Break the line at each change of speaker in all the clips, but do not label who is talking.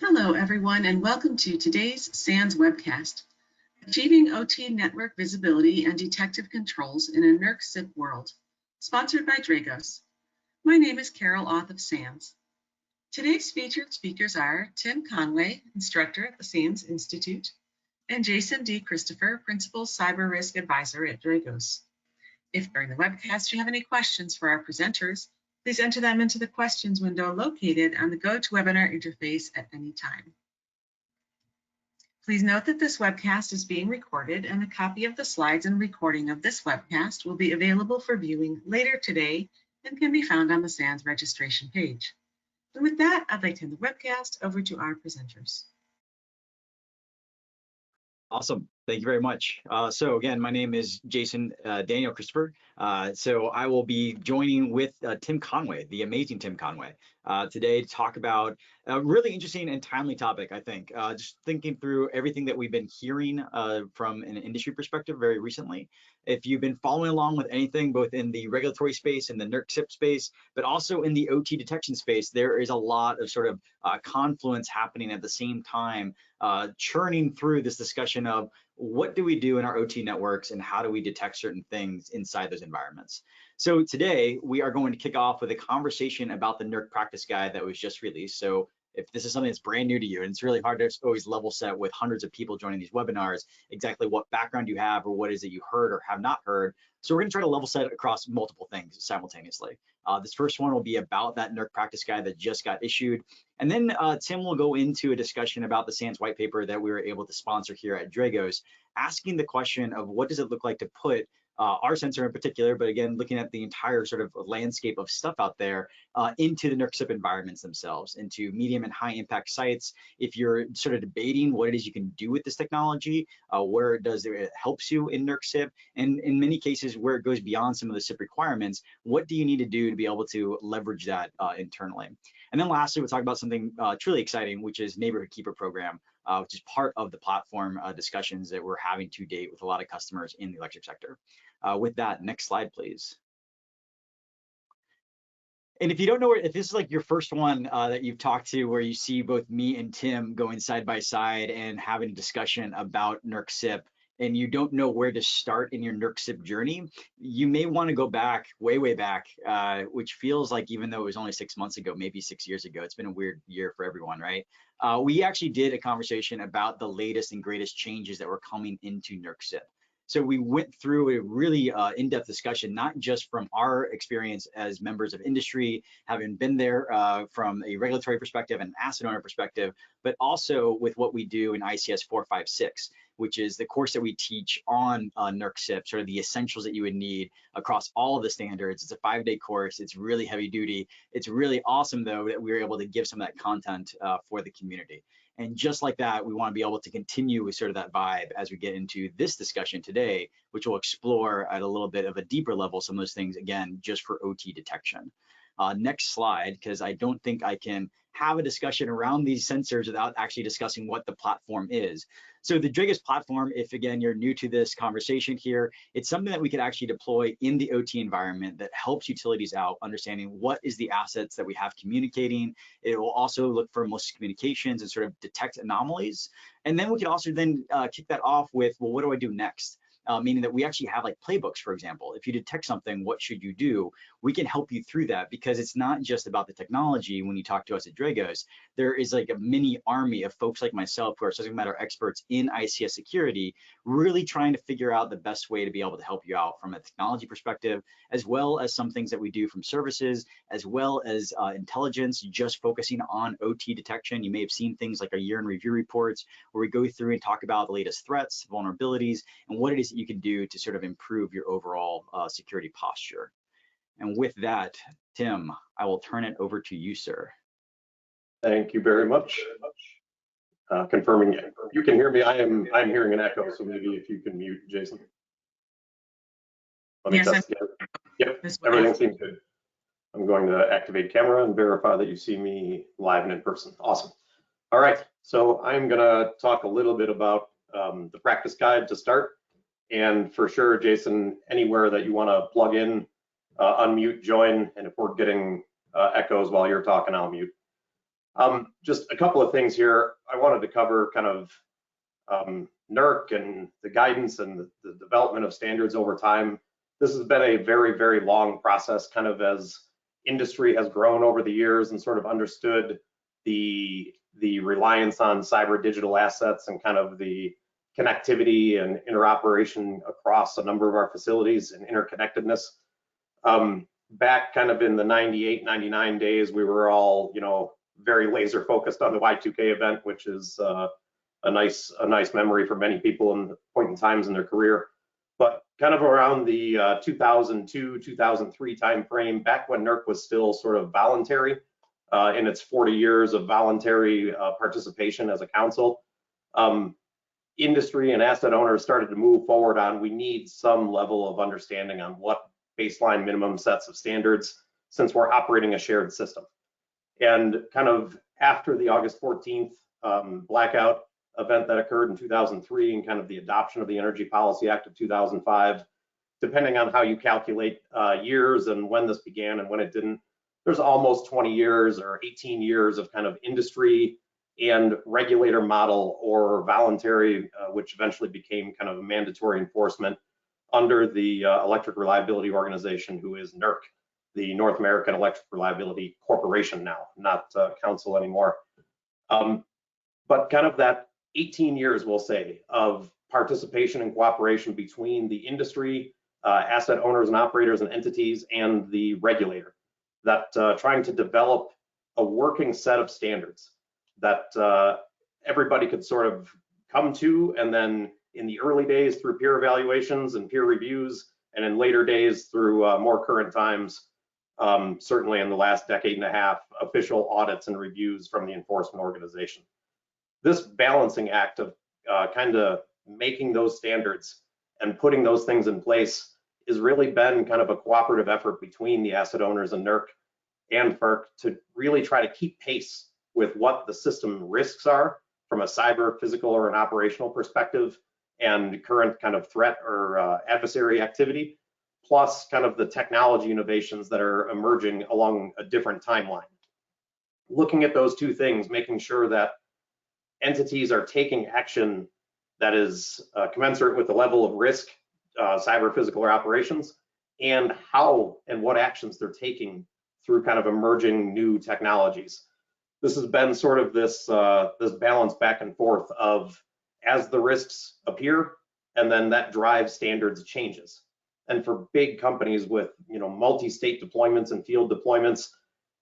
Hello, everyone, and welcome to today's SANS webcast, Achieving OT Network Visibility and Detective Controls in a NERC CIP World, sponsored by Dragos. My name is Carol Auth of SANS. Today's featured speakers are Tim Conway, instructor at the SANS Institute, and Jason D. Christopher, Principal Cyber Risk Advisor at Dragos. If during the webcast you have any questions for our presenters, please enter them into the questions window located on the GoToWebinar interface at any time. Please note that this webcast is being recorded and a copy of the slides and recording of this webcast will be available for viewing later today and can be found on the SANS registration page. And with that, I'd like to hand the webcast over to our presenters.
Awesome. Thank you very much. So again, my name is Jason Daniel Christopher. So I will be joining with Tim Conway, the amazing Tim Conway, today to talk about a really interesting and timely topic, I think. Just thinking through everything that we've been hearing from an industry perspective very recently. If you've been following along with anything, both in the regulatory space and the NERC CIP space, but also in the OT detection space, there is a lot of sort of confluence happening at the same time, churning through this discussion of what do we do in our OT networks and how do we detect certain things inside those environments. So today we are going to kick off with a conversation about the NERC practice guide that was just released. So if this is something that's brand new to you, and it's really hard to always level set with hundreds of people joining these webinars, exactly what background you have or what is it you heard or have not heard. So we're going to try to level set across multiple things simultaneously. This first one will be about that NERC practice guide that just got issued. And then Tim will go into a discussion about the SANS white paper that we were able to sponsor here at Dragos, asking the question of what does it look like to put our sensor in particular, but again, looking at the entire sort of landscape of stuff out there into the NERC CIP environments themselves, into medium and high impact sites. If you're sort of debating what it is you can do with this technology, where it helps you in NERC CIP, and in many cases where it goes beyond some of the CIP requirements, what do you need to do to be able to leverage that internally? And then lastly, we'll talk about something truly exciting, which is Neighborhood Keeper program, which is part of the platform discussions that we're having to date with a lot of customers in the electric sector. With that, next slide, please. And if you don't know, if this is like your first one that you've talked to where you see both me and Tim going side by side and having a discussion about NERC CIP, and you don't know where to start in your NERC CIP journey, you may want to go back, way back, which feels like even though it was only 6 months ago, maybe 6 years ago, it's been a weird year for everyone, right? We actually did a conversation about the latest and greatest changes that were coming into NERC CIP. So we went through a really in-depth discussion, not just from our experience as members of industry, having been there from a regulatory perspective and asset owner perspective, but also with what we do in ICS 456, which is the course that we teach on NERC CIP, sort of the essentials that you would need across all of the standards. It's a 5-day course. It's really heavy duty. It's really awesome, though, that we were able to give some of that content for the community. And just like that, we want to be able to continue with sort of that vibe as we get into this discussion today, which will explore at a little bit of a deeper level some of those things, again, just for OT detection. Next slide, because I don't think I can have a discussion around these sensors without actually discussing what the platform is. So the Jiggis Platform, if again you're new to this conversation here, it's something that we could actually deploy in the OT environment that helps utilities out understanding what is the assets that we have communicating. It will also look for malicious communications and sort of detect anomalies. And then we could also then kick that off with, well, what do I do next? Meaning that we actually have like playbooks, for example. If you detect something, what should you do? We can help you through that because it's not just about the technology. When you talk to us at Dragos, there is like a mini army of folks like myself who are subject matter experts in ICS security, really trying to figure out the best way to be able to help you out from a technology perspective, as well as some things that we do from services, as well as intelligence, just focusing on OT detection. You may have seen things like our year in review reports where we go through and talk about the latest threats, vulnerabilities, and what it is you can do to sort of improve your overall security posture. And with that, Tim, I will turn it over to you, sir.
Thank you very much. Confirming you can hear me. I'm hearing an echo, so maybe if you can mute Jason. Let me test again. Yep, everything seems good. I'm going to activate camera and verify that you see me live and in person. Awesome. All right, so I'm gonna talk a little bit about the practice guide to start. And for sure, Jason, anywhere that you want to plug in, unmute, join, and if we're getting echoes while you're talking, I'll mute. Just a couple of things here. I wanted to cover kind of NERC and the guidance and the development of standards over time. This has been a very, very long process, kind of as industry has grown over the years and sort of understood the reliance on cyber digital assets and kind of the connectivity and interoperation across a number of our facilities and interconnectedness. Back kind of in the 98, 99 days, we were all, very laser focused on the Y2K event, which is a nice memory for many people in the point in times in their career. But kind of around the 2002, 2003 timeframe, back when NERC was still sort of voluntary in its 40 years of voluntary participation as a council, industry and asset owners started to move forward on, we need some level of understanding on what baseline minimum sets of standards, since we're operating a shared system. And kind of after the August 14th blackout event that occurred in 2003 and kind of the adoption of the Energy Policy Act of 2005, depending on how you calculate years and when this began and when it didn't, there's almost 20 years or 18 years of kind of industry and regulator model or voluntary, which eventually became kind of a mandatory enforcement under the Electric Reliability Organization, who is NERC, the North American Electric Reliability Corporation now, not council anymore. But kind of that 18 years, we'll say, of participation and cooperation between the industry, asset owners and operators and entities, and the regulator, that trying to develop a working set of standards that everybody could sort of come to, and then in the early days through peer evaluations and peer reviews, and in later days through more current times, certainly in the last decade and a half, official audits and reviews from the enforcement organization. This balancing act of kind of making those standards and putting those things in place has really been kind of a cooperative effort between the asset owners and NERC and FERC to really try to keep pace with what the system risks are from a cyber, physical, or an operational perspective, and current kind of threat or adversary activity, plus kind of the technology innovations that are emerging along a different timeline. Looking at those two things, making sure that entities are taking action that is commensurate with the level of risk, cyber, physical, or operations, and how and what actions they're taking through kind of emerging new technologies. This has been sort of this balance back and forth of as the risks appear, and then that drives standards changes. And for big companies with multi-state deployments and field deployments,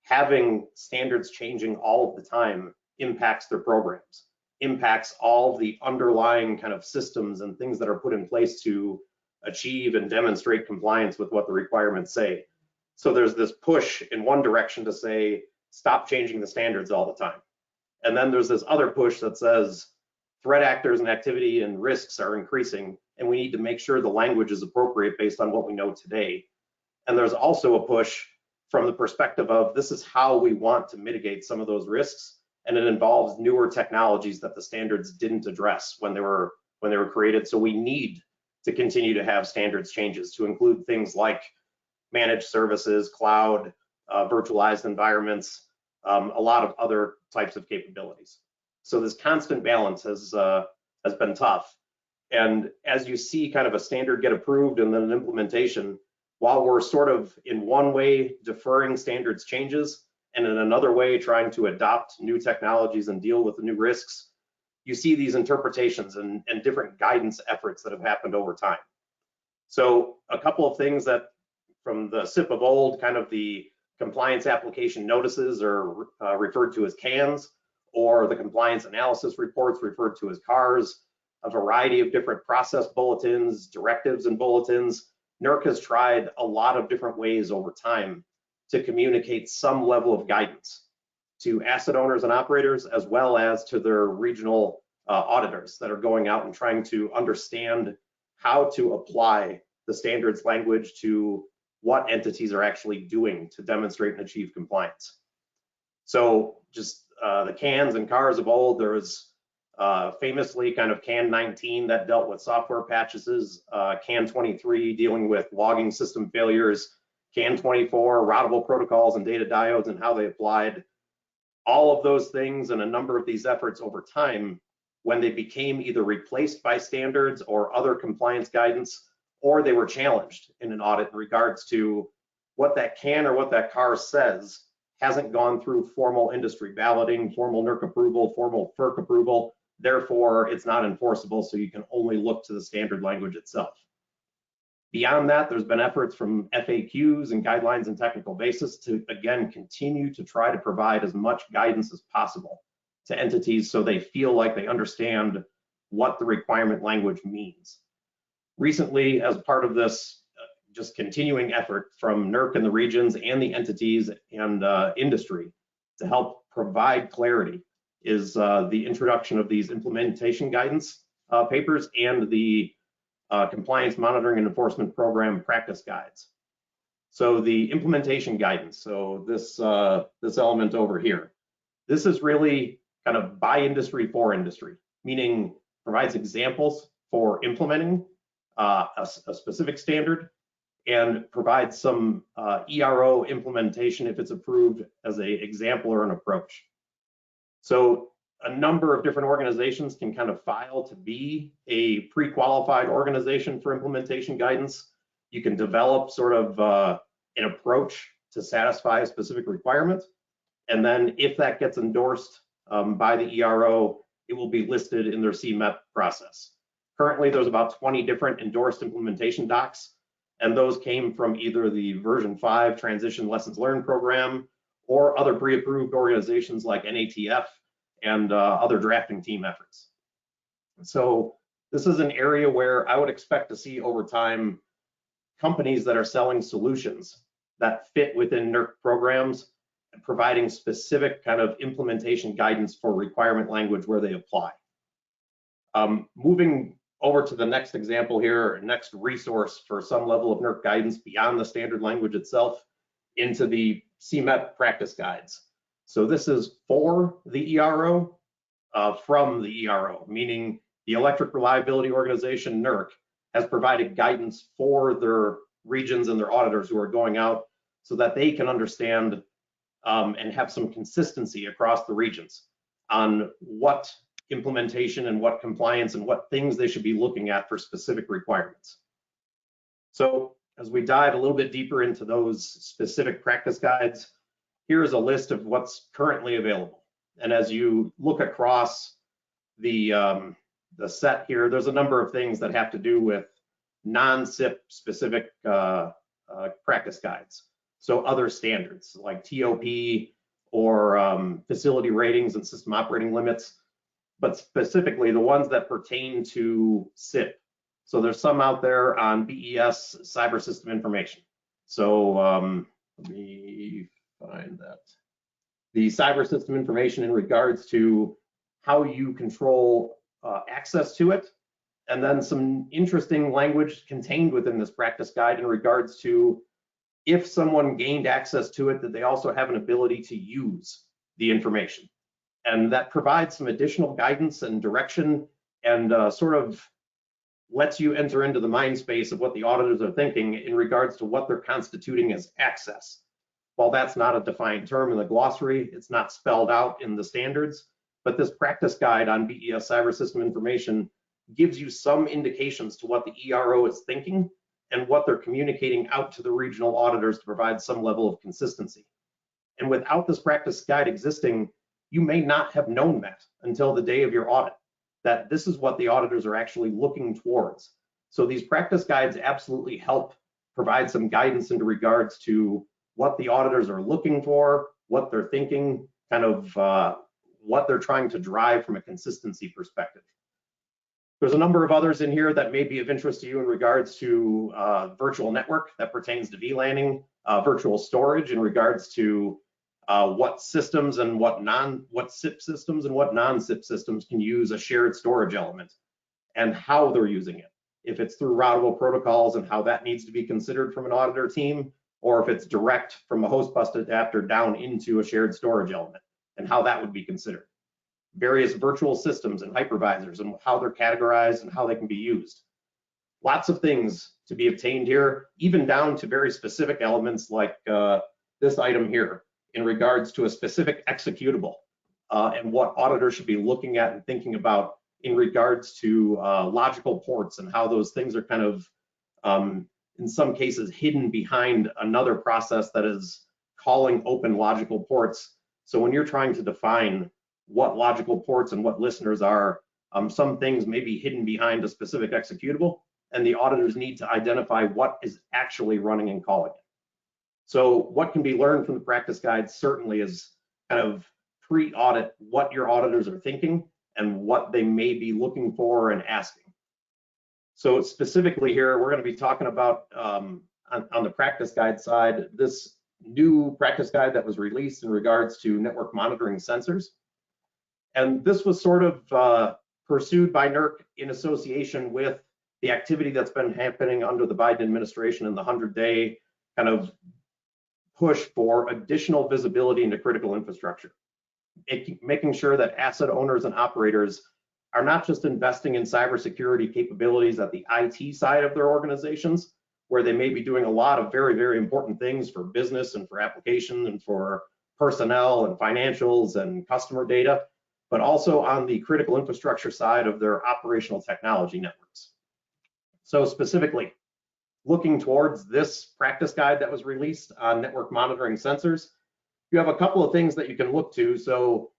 having standards changing all of the time impacts their programs, impacts all the underlying kind of systems and things that are put in place to achieve and demonstrate compliance with what the requirements say. So there's this push in one direction to say, stop changing the standards all the time. And then there's this other push that says threat actors and activity and risks are increasing, and we need to make sure the language is appropriate based on what we know today. And there's also a push from the perspective of this is how we want to mitigate some of those risks, and it involves newer technologies that the standards didn't address when they were created. So we need to continue to have standards changes to include things like managed services, cloud, virtualized environments, a lot of other types of capabilities. So this constant balance has been tough. And as you see kind of a standard get approved and then an implementation, while we're sort of in one way deferring standards changes and in another way trying to adopt new technologies and deal with the new risks, you see these interpretations and different guidance efforts that have happened over time. So a couple of things that from the CIP of old, kind of the compliance application notices are referred to as CANs, or the compliance analysis reports referred to as CARs, a variety of different process bulletins, directives and bulletins. NERC has tried a lot of different ways over time to communicate some level of guidance to asset owners and operators, as well as to their regional auditors that are going out and trying to understand how to apply the standards language to what entities are actually doing to demonstrate and achieve compliance. So just the CANs and CARs of old, there was famously kind of CAN 19 that dealt with software patches, CAN 23 dealing with logging system failures, CAN 24 routable protocols and data diodes and how they applied. All of those things and a number of these efforts over time, when they became either replaced by standards or other compliance guidance, or they were challenged in an audit in regards to what that can or what that car says hasn't gone through formal industry balloting, formal NERC approval, formal FERC approval, therefore it's not enforceable, so you can only look to the standard language itself. Beyond that, there's been efforts from FAQs and guidelines and technical basis to, again, continue to try to provide as much guidance as possible to entities so they feel like they understand what the requirement language means. Recently, as part of this just continuing effort from NERC and the regions and the entities and industry to help provide clarity is the introduction of these implementation guidance papers and the compliance monitoring and enforcement program practice guides. So the implementation guidance, so this element over here, this is really kind of by industry for industry, meaning provides examples for implementing a specific standard and provides some ERO implementation if it's approved as an example or an approach. So a number of different organizations can kind of file to be a pre-qualified organization for implementation guidance. You can develop sort of an approach to satisfy a specific requirement. And then if that gets endorsed by the ERO, it will be listed in their CMEP process. Currently, there's about 20 different endorsed implementation docs, and those came from either the version 5 transition lessons learned program or other pre-approved organizations like NATF and other drafting team efforts. So this is an area where I would expect to see over time companies that are selling solutions that fit within NERC programs and providing specific kind of implementation guidance for requirement language where they apply. Moving over to the next example here, next resource for some level of NERC guidance beyond the standard language itself into the CMEP practice guides. So this is for the ERO, from the ERO, meaning the Electric Reliability Organization, NERC, has provided guidance for their regions and their auditors who are going out so that they can understand and have some consistency across the regions on what implementation and what compliance and what things they should be looking at for specific requirements. So as we dive a little bit deeper into those specific practice guides, here is a list of what's currently available. And as you look across the set here, there's a number of things that have to do with non-CIP specific practice guides. So other standards like TOP or facility ratings and system operating limits, but specifically the ones that pertain to CIP. So there's some out there on BES cyber system information. So let me find that. The cyber system information in regards to how you control access to it, and then some interesting language contained within this practice guide in regards to if someone gained access to it, that they also have an ability to use the information. And that provides some additional guidance and direction and sort of lets you enter into the mind space of what the auditors are thinking in regards to what they're constituting as access. While that's not a defined term in the glossary, it's not spelled out in the standards, but this practice guide on BES cyber system information gives you some indications to what the ERO is thinking and what they're communicating out to the regional auditors to provide some level of consistency. And without this practice guide existing, you may not have known that until the day of your audit, that this is what the auditors are actually looking towards. So these practice guides absolutely help provide some guidance into regards to what the auditors are looking for, what they're thinking, kind of what they're trying to drive from a consistency perspective. There's a number of others in here that may be of interest to you in regards to virtual network that pertains to VLANing, virtual storage in regards to what systems and what CIP systems and what non-CIP systems can use a shared storage element and how they're using it. If it's through routable protocols and how that needs to be considered from an auditor team, or if it's direct from a host bus adapter down into a shared storage element and how that would be considered. Various virtual systems and hypervisors and how they're categorized and how they can be used. Lots of things to be obtained here, even down to very specific elements like this item here. in regards to a specific executable and what auditors should be looking at and thinking about in regards to logical ports and how those things are kind of, in some cases, hidden behind another process that is calling open logical ports. So when you're trying to define what logical ports and what listeners are, some things may be hidden behind a specific executable, and the auditors need to identify what is actually running and calling it. So what can be learned from the practice guide certainly is kind of pre-audit what your auditors are thinking and what they may be looking for and asking. So specifically here, we're going to be talking about on the practice guide side, this new practice guide that was released in regards to network monitoring sensors. And this was sort of pursued by NERC in association with the activity that's been happening under the Biden administration and the 100-day kind of push for additional visibility into critical infrastructure, making sure that asset owners and operators are not just investing in cybersecurity capabilities at the IT side of their organizations, where they may be doing a lot of very, very important things for business and for application and for personnel and financials and customer data, but also on the critical infrastructure side of their operational technology networks. So specifically, looking towards this practice guide that was released on network monitoring sensors, you have a couple of things that you can look to. So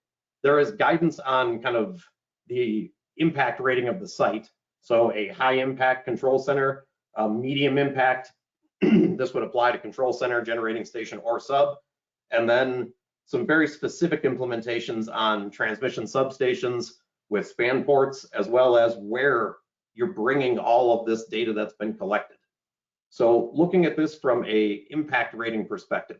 there is guidance on kind of the impact rating of the site. So a high impact control center, medium impact, this would apply to control center, generating station, or sub. And then some very specific implementations on transmission substations with span ports, as well as where you're bringing all of this data that's been collected. So looking at this from a impact rating perspective,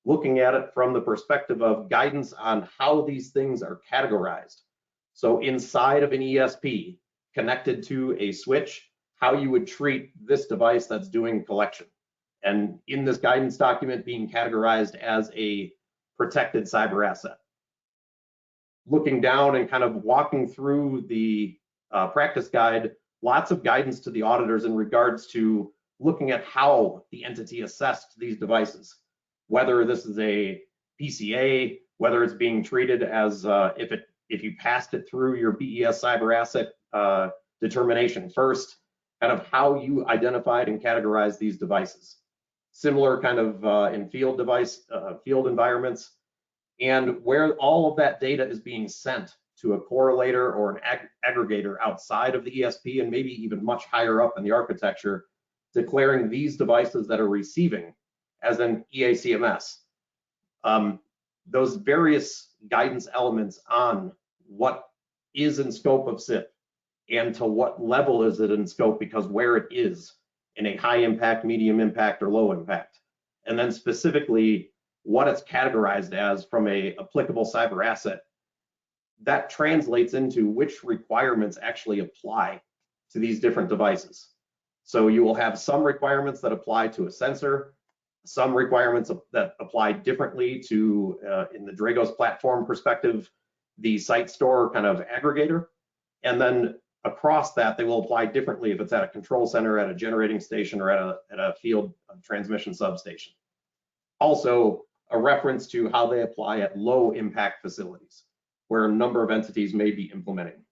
looking at it from the perspective of guidance on how these things are categorized. So inside of an ESP connected to a switch, how you would treat this device that's doing collection. And in this guidance document being categorized as a protected cyber asset. Looking down and kind of walking through the practice guide, lots of guidance to the auditors in regards to looking at how the entity assessed these devices, whether this is a PCA, whether it's being treated as if you passed it through your BES cyber asset determination first, kind of how you identified and categorized these devices. Similar kind of in field environments, and where all of that data is being sent to a correlator or an aggregator outside of the ESP and maybe even much higher up in the architecture, declaring these devices that are receiving as an EACMS. Those various guidance elements on what is in scope of CIP and to what level is it in scope, because where it is in a high impact, medium impact, or low impact. And then specifically what it's categorized as from a applicable cyber asset, that translates into which requirements actually apply to these different devices. So you will have some requirements that apply to a sensor, some requirements that apply differently to, in the Dragos platform perspective, the site store kind of aggregator. And then across that, they will apply differently if it's at a control center, at a generating station, or at a field transmission substation. Also, a reference to how they apply at low impact facilities, where a number of entities may be implementing.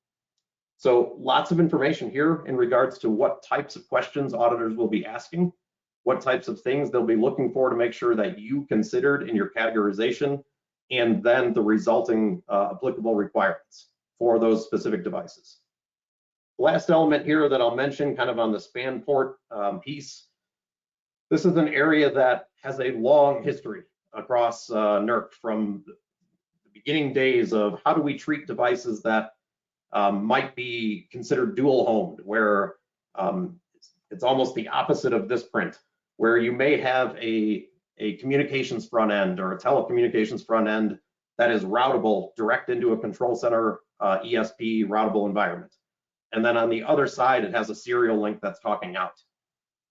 So lots of information here in regards to what types of questions auditors will be asking, what types of things they'll be looking for to make sure that you considered in your categorization, and then the resulting applicable requirements for those specific devices. The last element here that I'll mention kind of on the span port piece, this is an area that has a long history across NERC from the beginning days of how do we treat devices that might be considered dual homed, where it's almost the opposite of this print, where you may have a communications front end or a telecommunications front end that is routable direct into a control center ESP routable environment. And then on the other side, it has a serial link that's talking out.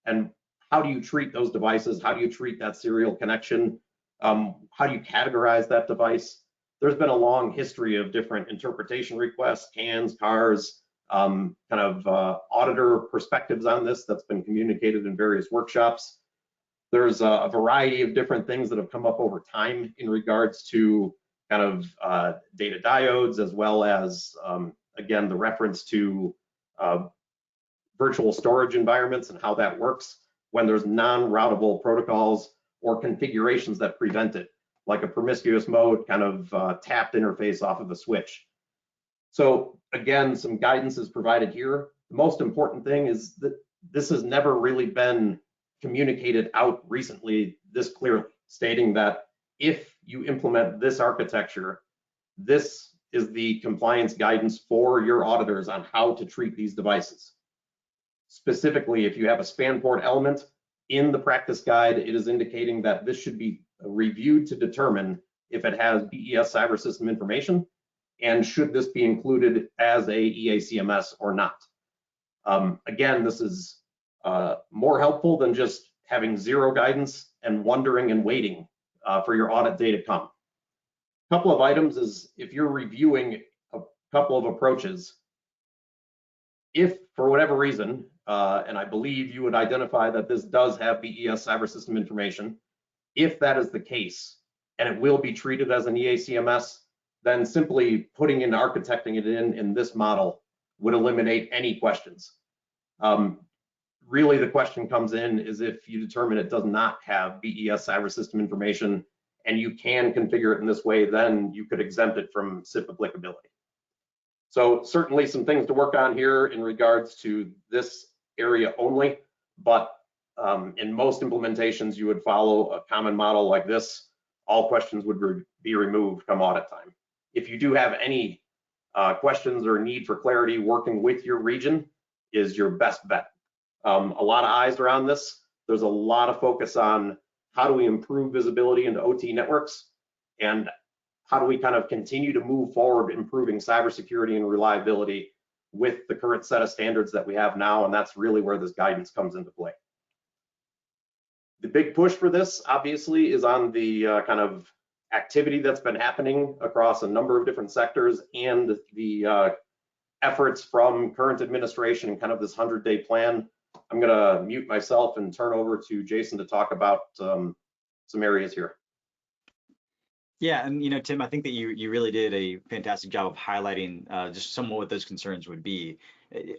And how do you treat those devices? How do you treat that serial connection? How do you categorize that device? There's been a long history of different interpretation requests, CANs, CARs, kind of auditor perspectives on this that's been communicated in various workshops. There's a variety of different things that have come up over time in regards to kind of data diodes, as well as, again, the reference to virtual storage environments and how that works when there's non-routable protocols or configurations that prevent it, like a promiscuous mode kind of tapped interface off of a switch. So again, some guidance is provided here. The most important thing is that this has never really been communicated out recently this clearly, stating that if you implement this architecture, this is the compliance guidance for your auditors on how to treat these devices. Specifically, if you have a span port element in the practice guide, it is indicating that this should be reviewed to determine if it has BES cyber system information, and should this be included as a EACMS or not. Again, this is more helpful than just having zero guidance and wondering and waiting for your audit day to come. A couple of items is, if you're reviewing a couple of approaches, if for whatever reason, and I believe you would identify that this does have BES cyber system information, if that is the case, and it will be treated as an EACMS, then simply putting in architecting it in this model would eliminate any questions. Really, the question comes in is if you determine it does not have BES cyber system information and you can configure it in this way, then you could exempt it from CIP applicability. So certainly some things to work on here in regards to this area only, but in most implementations, you would follow a common model like this. All questions would be removed come audit time. If you do have any questions or need for clarity, working with your region is your best bet. A lot of eyes around this. There's a lot of focus on how do we improve visibility into OT networks, and how do we kind of continue to move forward improving cybersecurity and reliability with the current set of standards that we have now, and that's really where this guidance comes into play. The big push for this, obviously, is on the kind of activity that's been happening across a number of different sectors, and the efforts from current administration and kind of this 100-day plan. I'm going to mute myself and turn over to Jason to talk about some areas here.
Yeah, and you know, Tim, I think that you really did a fantastic job of highlighting just some of what those concerns would be.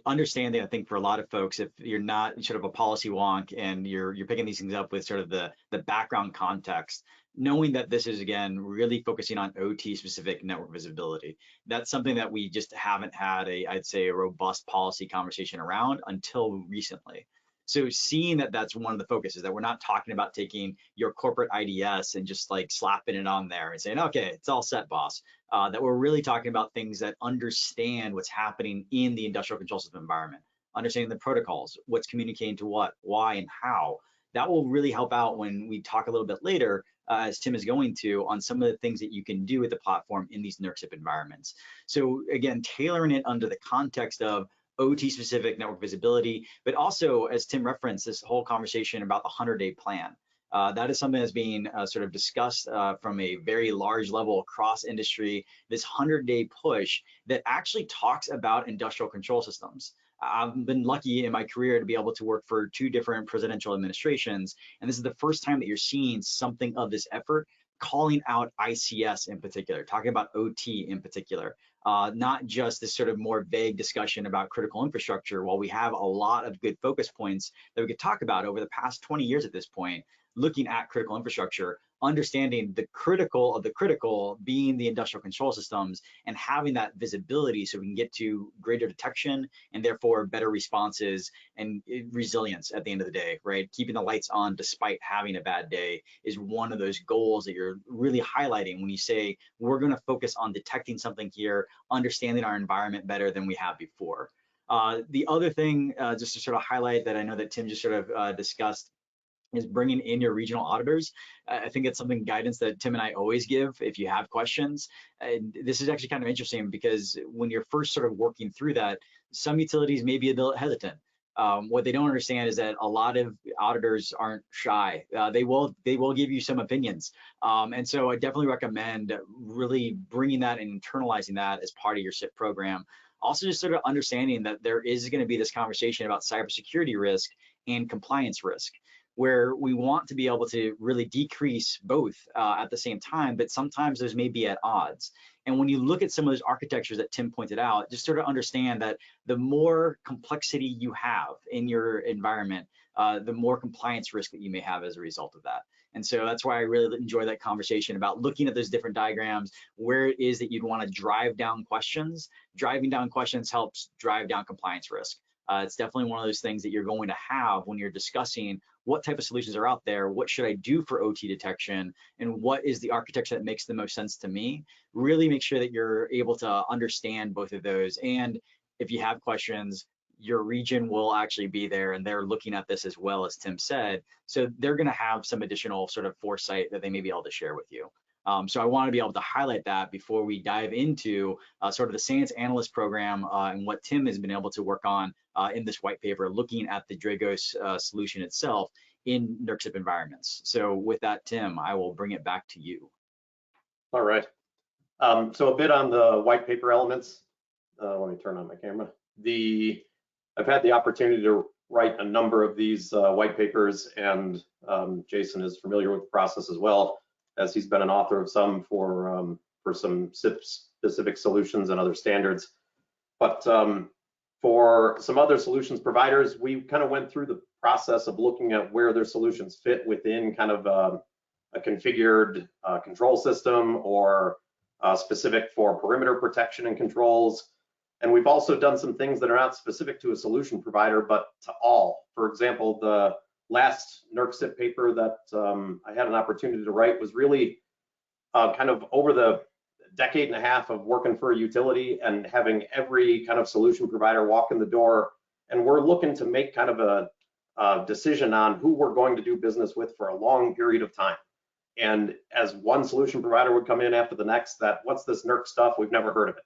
Understanding, I think, for a lot of folks, if you're not sort of a policy wonk and you're picking these things up with sort of the background context, knowing that this is, again, really focusing on OT specific network visibility. That's something that we just haven't had I'd say a robust policy conversation around until recently. So seeing that that's one of the focuses, that we're not talking about taking your corporate IDS and just like slapping it on there and saying, okay, it's all set, boss. That we're really talking about things that understand what's happening in the industrial control system environment, understanding the protocols, what's communicating to what, why, and how. That will really help out when we talk a little bit later, as Tim is going to, on some of the things that you can do with the platform in these NERC CIP environments. So again, tailoring it under the context of OT specific network visibility, but also, as Tim referenced, this whole conversation about the 100-day plan. That is something that's being sort of discussed from a very large level across industry, this 100-day push that actually talks about industrial control systems. I've been lucky in my career to be able to work for 2 different presidential administrations, and this is the first time that you're seeing something of this effort calling out ICS in particular, talking about OT in particular. Not just this sort of more vague discussion about critical infrastructure, while we have a lot of good focus points that we could talk about over the past 20 years at this point, looking at critical infrastructure, understanding the critical of the critical being the industrial control systems, and having that visibility so we can get to greater detection and therefore better responses and resilience at the end of the day, right? Keeping the lights on despite having a bad day is one of those goals that you're really highlighting when you say we're going to focus on detecting something here, understanding our environment better than we have before. The other thing, just to sort of highlight that I know that Tim just sort of discussed, is bringing in your regional auditors. I think it's something guidance that Tim and I always give if you have questions. And this is actually kind of interesting because when you're first sort of working through that, some utilities may be a bit hesitant. What they don't understand is that a lot of auditors aren't shy. They will give you some opinions. And so I definitely recommend really bringing that and internalizing that as part of your CIP program. Also, just sort of understanding that there is going to be this conversation about cybersecurity risk and compliance risk. where we want to be able to really decrease both at the same time, but sometimes those may be at odds. And when you look at some of those architectures that Tim pointed out, just sort of understand that the more complexity you have in your environment, the more compliance risk that you may have as a result of that. And so that's why I really enjoy that conversation about looking at those different diagrams, where it is that you'd want to drive down questions. Driving down questions helps drive down compliance risk. It's definitely one of those things that you're going to have when you're discussing what type of solutions are out there, what should I do for OT detection, and what is the architecture that makes the most sense to me. Really make sure that you're able to understand both of those. And if you have questions, your region will actually be there, and they're looking at this as well, as Tim said. So they're going to have some additional sort of foresight that they may be able to share with you. So I want to be able to highlight that before we dive into sort of the SANS analyst program and what Tim has been able to work on in this white paper, looking at the Dragos solution itself in NERC CIP environments. So with that, Tim, I will bring it back to you.
All right. So a bit on the white paper elements. Let me turn on my camera. I've had the opportunity to write a number of these white papers, and Jason is familiar with the process as well, as he's been an author of some for some SIP specific solutions and other standards. But for some other solutions providers, we kind of went through the process of looking at where their solutions fit within kind of a configured control system, or specific for perimeter protection and controls. And we've also done some things that are not specific to a solution provider, but to all. For example, the last NERC CIP paper that I had an opportunity to write was really kind of over the decade and a half of working for a utility and having every kind of solution provider walk in the door. And we're looking to make kind of a decision on who we're going to do business with for a long period of time. And as one solution provider would come in after the next, that what's this NERC stuff? We've never heard of it.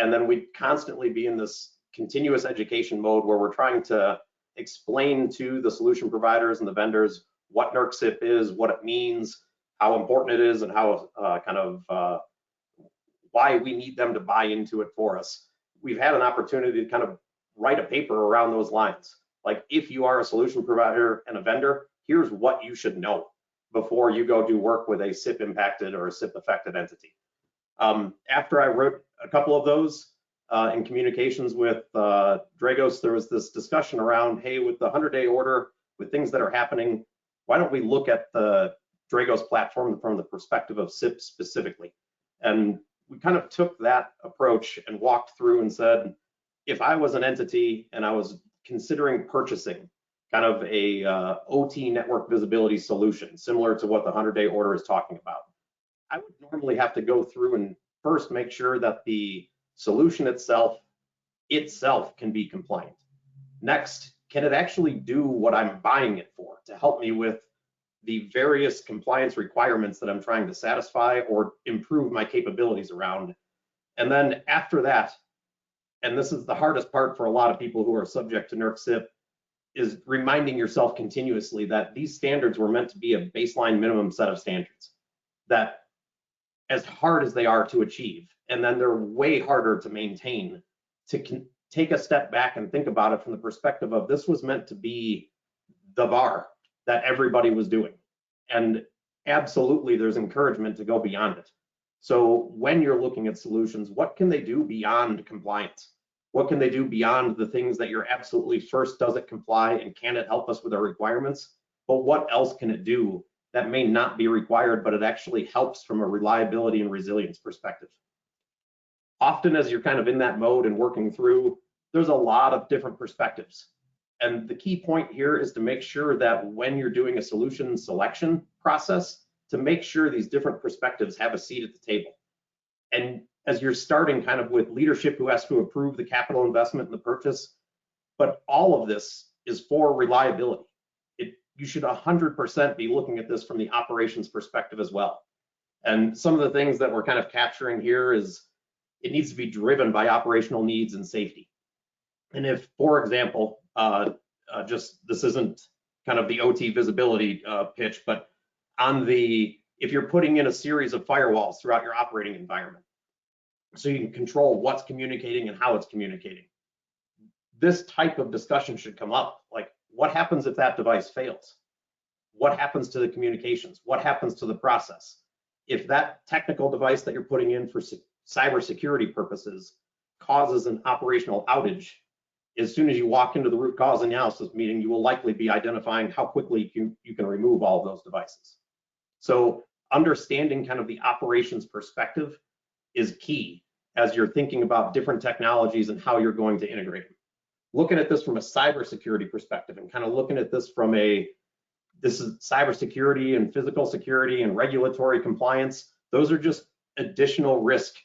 And then we'd constantly be in this continuous education mode where we're trying to explain to the solution providers and the vendors what NERC CIP is, what it means, how important it is, and how why we need them to buy into it for us. We've had an opportunity to kind of write a paper around those lines. Like, if you are a solution provider and a vendor, here's what you should know before you go do work with a SIP impacted or a SIP affected entity. After I wrote a couple of those in communications with Dragos, there was this discussion around, hey, with the 100-day order, with things that are happening, why don't we look at the Dragos platform from the perspective of SIP specifically? And we kind of took that approach and walked through and said, if I was an entity and I was considering purchasing kind of a OT network visibility solution, similar to what the 100-day order is talking about, I would normally have to go through and first make sure that the solution itself can be compliant. Next, can it actually do what I'm buying it for to help me with the various compliance requirements that I'm trying to satisfy or improve my capabilities around? And then after that, and this is the hardest part for a lot of people who are subject to NERC CIP, is reminding yourself continuously that these standards were meant to be a baseline minimum set of standards, that as hard as they are to achieve, and then they're way harder to maintain, to take a step back and think about it from the perspective of this was meant to be the bar that everybody was doing. And absolutely, there's encouragement to go beyond it. So when you're looking at solutions, what can they do beyond compliance? What can they do beyond the things that you're absolutely first, does it comply and can it help us with our requirements? But what else can it do that may not be required, but it actually helps from a reliability and resilience perspective? Often as you're kind of in that mode and working through, there's a lot of different perspectives. And the key point here is to make sure that when you're doing a solution selection process, to make sure these different perspectives have a seat at the table. And as you're starting kind of with leadership who has to approve the capital investment and the purchase, but all of this is for reliability. You should 100% be looking at this from the operations perspective as well. And some of the things that we're kind of capturing here is it needs to be driven by operational needs and safety. And if, for example, this isn't kind of the OT visibility pitch, but if you're putting in a series of firewalls throughout your operating environment, so you can control what's communicating and how it's communicating, this type of discussion should come up. Like, what happens if that device fails? what happens to the communications? What happens to the process? If that technical device that you're putting in for cybersecurity purposes causes an operational outage, as soon as you walk into the root cause analysis meeting, you will likely be identifying how quickly you can remove all of those devices. So understanding kind of the operations perspective is key as you're thinking about different technologies and how you're going to integrate them. Looking at this from a cybersecurity perspective and kind of looking at this from this is cybersecurity and physical security and regulatory compliance. Those are just additional risk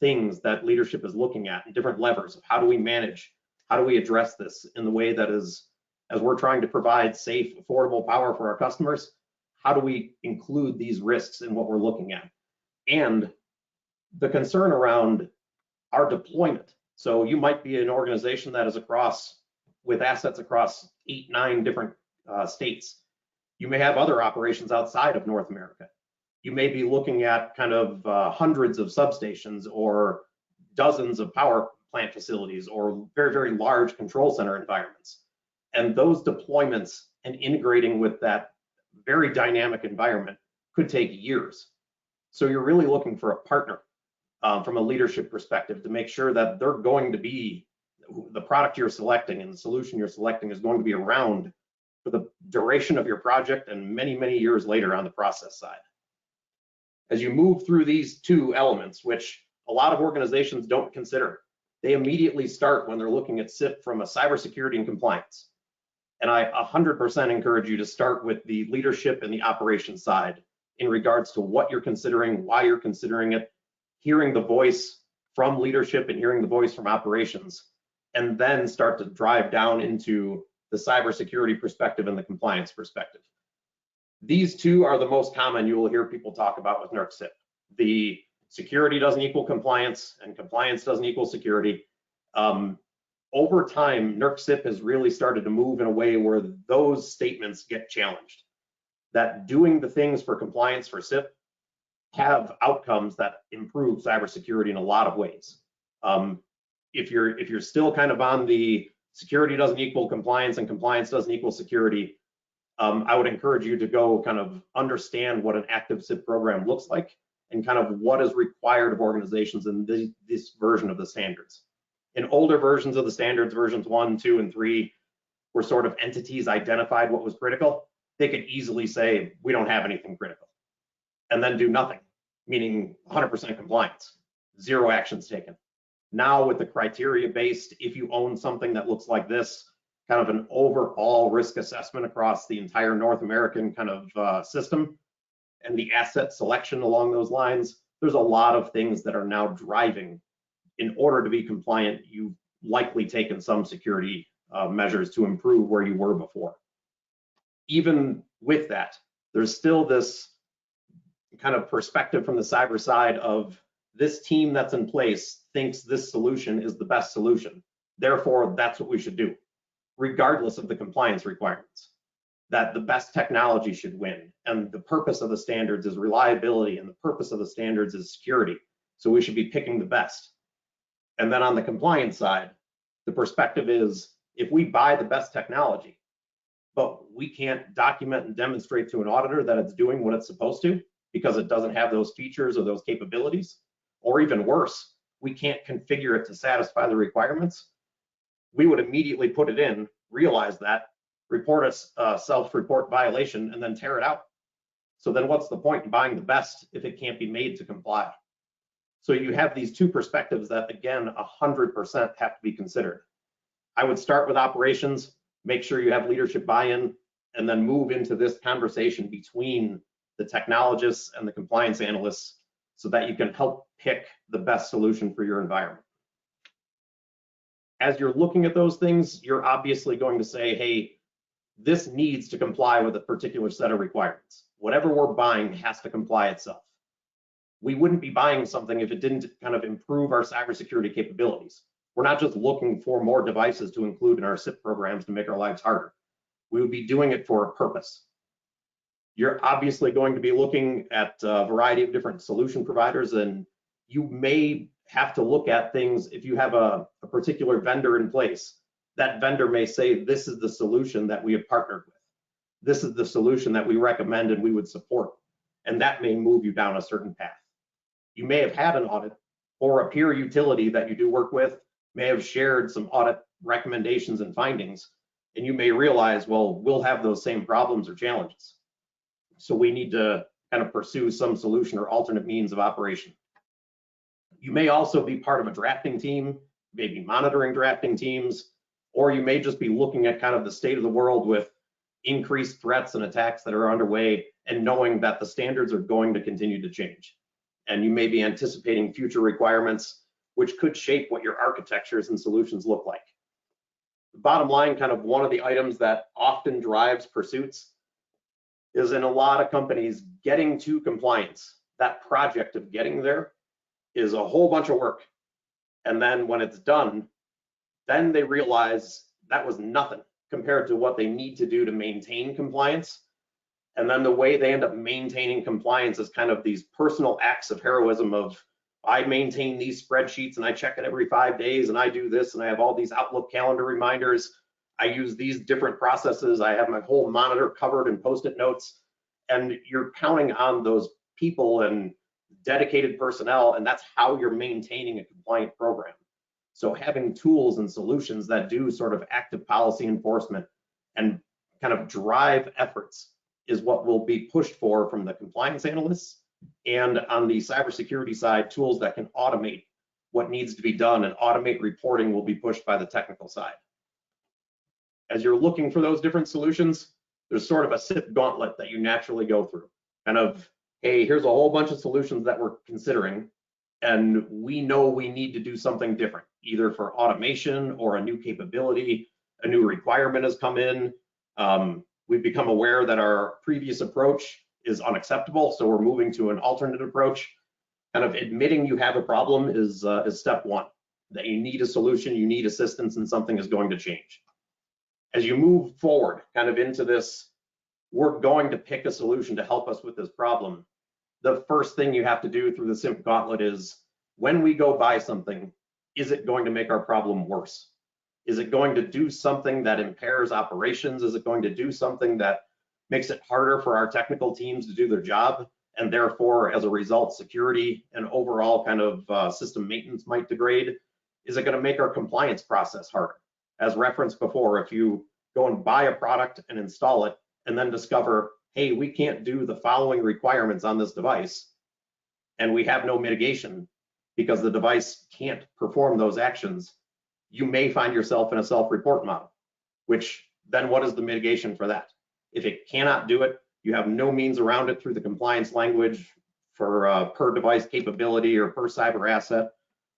things that leadership is looking at and different levers of how do we manage, how do we address this in the way that is, as we're trying to provide safe, affordable power for our customers, how do we include these risks in what we're looking at? And the concern around our deployment. So you might be an organization that is with assets across 8, 9 different states. You may have other operations outside of North America. You may be looking at kind of hundreds of substations or dozens of power plant facilities or very, very large control center environments. And those deployments and integrating with that very dynamic environment could take years. So you're really looking for a partner from a leadership perspective to make sure that they're going to be, the product you're selecting and the solution you're selecting is going to be around for the duration of your project and many, many years later on the process side. As you move through these 2 elements, which a lot of organizations don't consider, they immediately start when they're looking at CIP from a cybersecurity and compliance. And I 100% encourage you to start with the leadership and the operations side in regards to what you're considering, why you're considering it, hearing the voice from leadership and hearing the voice from operations, and then start to drive down into the cybersecurity perspective and the compliance perspective. These 2 are the most common you will hear people talk about with NERC CIP. The security doesn't equal compliance and compliance doesn't equal security. Over time, NERC CIP has really started to move in a way where those statements get challenged. That doing the things for compliance for CIP have outcomes that improve cybersecurity in a lot of ways. If you're still kind of on the security doesn't equal compliance and compliance doesn't equal security, I would encourage you to go kind of understand what an active CIP program looks like and kind of what is required of organizations in this version of the standards. In older versions of the standards, versions 1, 2, and 3, where sort of entities identified what was critical, they could easily say, we don't have anything critical, and then do nothing, meaning 100% compliance, 0 actions taken. Now with the criteria-based, if you own something that looks like this, kind of an overall risk assessment across the entire North American kind of system, and the asset selection along those lines, there's a lot of things that are now driving. In order to be compliant, you've likely taken some security measures to improve where you were before. Even with that, there's still this kind of perspective from the cyber side of this team that's in place thinks this solution is the best solution. Therefore, that's what we should do, regardless of the compliance requirements. That the best technology should win. And the purpose of the standards is reliability, and the purpose of the standards is security. So we should be picking the best. And then on the compliance side, the perspective is if we buy the best technology, but we can't document and demonstrate to an auditor that it's doing what it's supposed to because it doesn't have those features or those capabilities, or even worse, we can't configure it to satisfy the requirements, we would immediately put it in, realize that, report a self-report violation, and then tear it out. So then what's the point in buying the best if it can't be made to comply? So you have these 2 perspectives that, again, 100% have to be considered. I would start with operations, make sure you have leadership buy-in, and then move into this conversation between the technologists and the compliance analysts so that you can help pick the best solution for your environment. As you're looking at those things, you're obviously going to say, hey, this needs to comply with a particular set of requirements. Whatever we're buying has to comply itself. We wouldn't be buying something if it didn't kind of improve our cybersecurity capabilities. We're not just looking for more devices to include in our CIP programs to make our lives harder. We would be doing it for a purpose. You're obviously going to be looking at a variety of different solution providers, and you may have to look at things if you have a particular vendor in place. That vendor may say, this is the solution that we have partnered with. this is the solution that we recommend and we would support. And that may move you down a certain path. You may have had an audit, or a peer utility that you do work with may have shared some audit recommendations and findings, and you may realize, well, we'll have those same problems or challenges. So we need to kind of pursue some solution or alternate means of operation. You may also be part of a drafting team, maybe monitoring drafting teams, or you may just be looking at kind of the state of the world with increased threats and attacks that are underway and knowing that the standards are going to continue to change. And you may be anticipating future requirements, which could shape what your architectures and solutions look like. The bottom line, kind of one of the items that often drives pursuits is, in a lot of companies, getting to compliance. That project of getting there is a whole bunch of work. And then when it's done, then they realize that was nothing compared to what they need to do to maintain compliance. And then the way they end up maintaining compliance is kind of these personal acts of heroism of, I maintain these spreadsheets and I check it every 5 days and I do this and I have all these Outlook calendar reminders. I use these different processes. I have my whole monitor covered in Post-it notes. And you're counting on those people and dedicated personnel, and that's how you're maintaining a compliant program. So having tools and solutions that do sort of active policy enforcement and kind of drive efforts is what will be pushed for from the compliance analysts. And on the cybersecurity side, tools that can automate what needs to be done and automate reporting will be pushed by the technical side. As you're looking for those different solutions, there's sort of a CIP gauntlet that you naturally go through. Kind of, hey, here's a whole bunch of solutions that we're considering, and we know we need to do something different, either for automation or a new capability, a new requirement has come in. We've become aware that our previous approach is unacceptable, so we're moving to an alternate approach. Kind of admitting you have a problem is step one, that you need a solution, you need assistance, and something is going to change. As you move forward kind of into this, we're going to pick a solution to help us with this problem. The first thing you have to do through the CIP gauntlet is, when we go buy something, is it going to make our problem worse? Is it going to do something that impairs operations? Is it going to do something that makes it harder for our technical teams to do their job? And therefore, as a result, security and overall kind of system maintenance might degrade? Is it going to make our compliance process harder? As referenced before, if you go and buy a product and install it and then discover, hey, we can't do the following requirements on this device, and we have no mitigation because the device can't perform those actions, you may find yourself in a self-report model, which then what is the mitigation for that? If it cannot do it, you have no means around it through the compliance language for per device capability or per cyber asset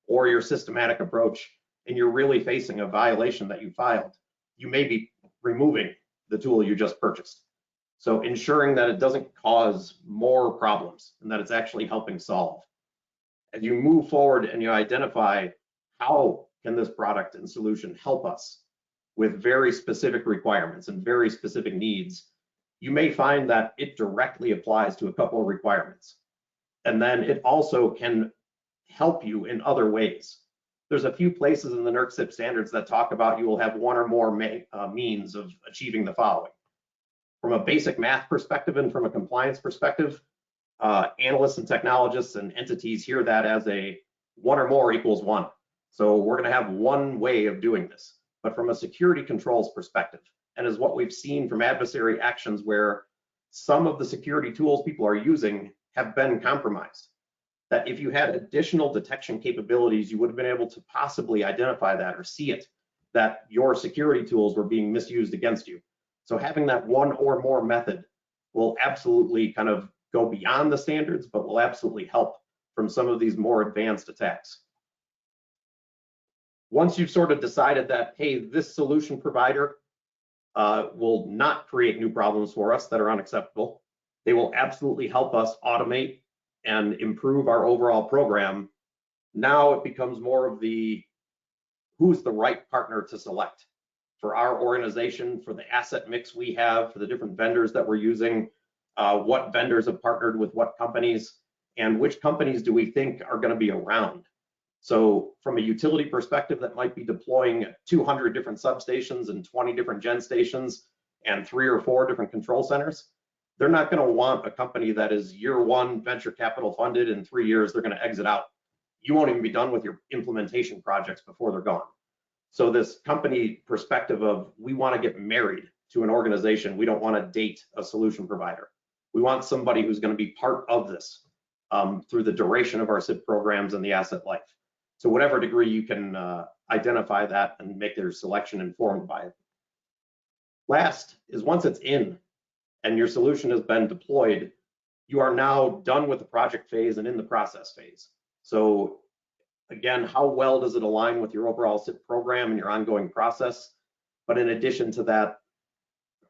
or your systematic approach, and you're really facing a violation that you filed, you may be removing the tool you just purchased. So ensuring that it doesn't cause more problems and that it's actually helping solve. As you move forward and you identify how can this product and solution help us with very specific requirements and very specific needs, you may find that it directly applies to a couple of requirements. And then it also can help you in other ways. There's a few places in the NERC CIP standards that talk about you will have one or more means of achieving the following. From a basic math perspective and from a compliance perspective, analysts and technologists and entities hear that as a 1 or more equals 1. So we're going to have one way of doing this. But from a security controls perspective, and as what we've seen from adversary actions where some of the security tools people are using have been compromised, that if you had additional detection capabilities, you would have been able to possibly identify that or see it, that your security tools were being misused against you. So having that 1 or more method will absolutely kind of go beyond the standards, but will absolutely help from some of these more advanced attacks. Once you've sort of decided that, hey, this solution provider will not create new problems for us that are unacceptable, they will absolutely help us automate and improve our overall program. Now it becomes more of the, who's the right partner to select for our organization, for the asset mix we have, for the different vendors that we're using, what vendors have partnered with what companies, and which companies do we think are going to be around. So from a utility perspective that might be deploying 200 different substations and 20 different gen stations and 3 or 4 different control centers, they're not going to want a company that is year 1 venture capital funded. In 3 years, they're going to exit out. You won't even be done with your implementation projects before they're gone. So this company perspective of, we want to get married to an organization. We don't want to date a solution provider. We want somebody who's going to be part of this through the duration of our CIP programs and the asset life. To whatever degree you can identify that and make their selection informed by it. Last is, once it's in and your solution has been deployed, you are now done with the project phase and in the process phase. So again, how well does it align with your overall CIP program and your ongoing process? But in addition to that,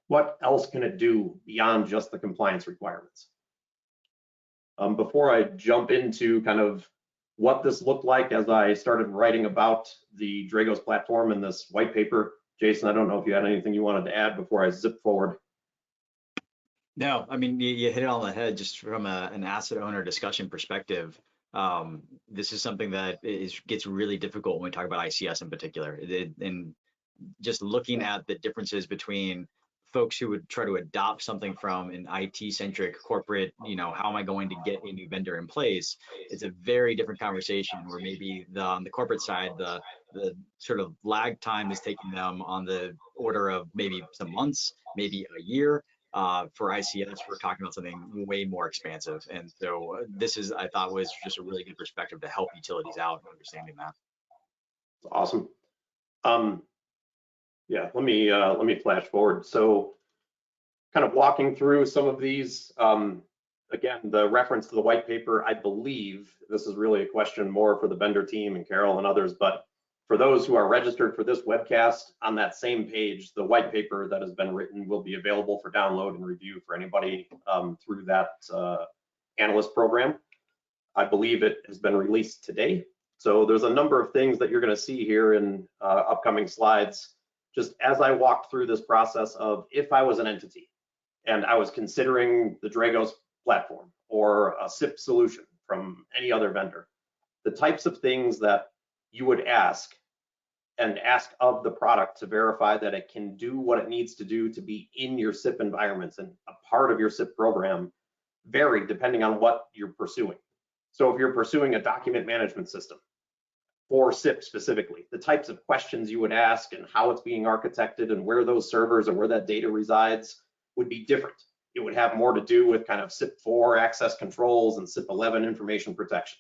what else can it do beyond just the compliance requirements? Before I jump into kind of what this looked like as I started writing about the Dragos platform and this white paper, Jason, I don't know if you had anything you wanted to add before I zip forward.
No, I mean, you hit it on the head. Just from an asset owner discussion perspective, this is something that gets really difficult when we talk about ICS in particular. And just looking at the differences between folks who would try to adopt something from an IT-centric corporate, how am I going to get a new vendor in place? It's a very different conversation where maybe on the corporate side, the sort of lag time is taking them on the order of maybe some months, maybe a year. For ICS, we're talking about something way more expansive. And so this is, I thought, was just a really good perspective to help utilities out in understanding that.
Awesome. Yeah, let me flash forward. So kind of walking through some of these, again, the reference to the white paper, I believe this is really a question more for the vendor team and Carol and others, but for those who are registered for this webcast, on that same page, the white paper that has been written will be available for download and review for anybody through that analyst program. I believe it has been released today. So there's a number of things that you're going to see here in upcoming slides. Just as I walked through this process of, if I was an entity and I was considering the Dragos platform or a CIP solution from any other vendor, the types of things that you would ask of the product to verify that it can do what it needs to do to be in your CIP environments and a part of your CIP program vary depending on what you're pursuing. So if you're pursuing a document management system for CIP specifically, the types of questions you would ask and how it's being architected and where those servers and where that data resides would be different. It would have more to do with kind of CIP4 access controls and CIP11 information protection.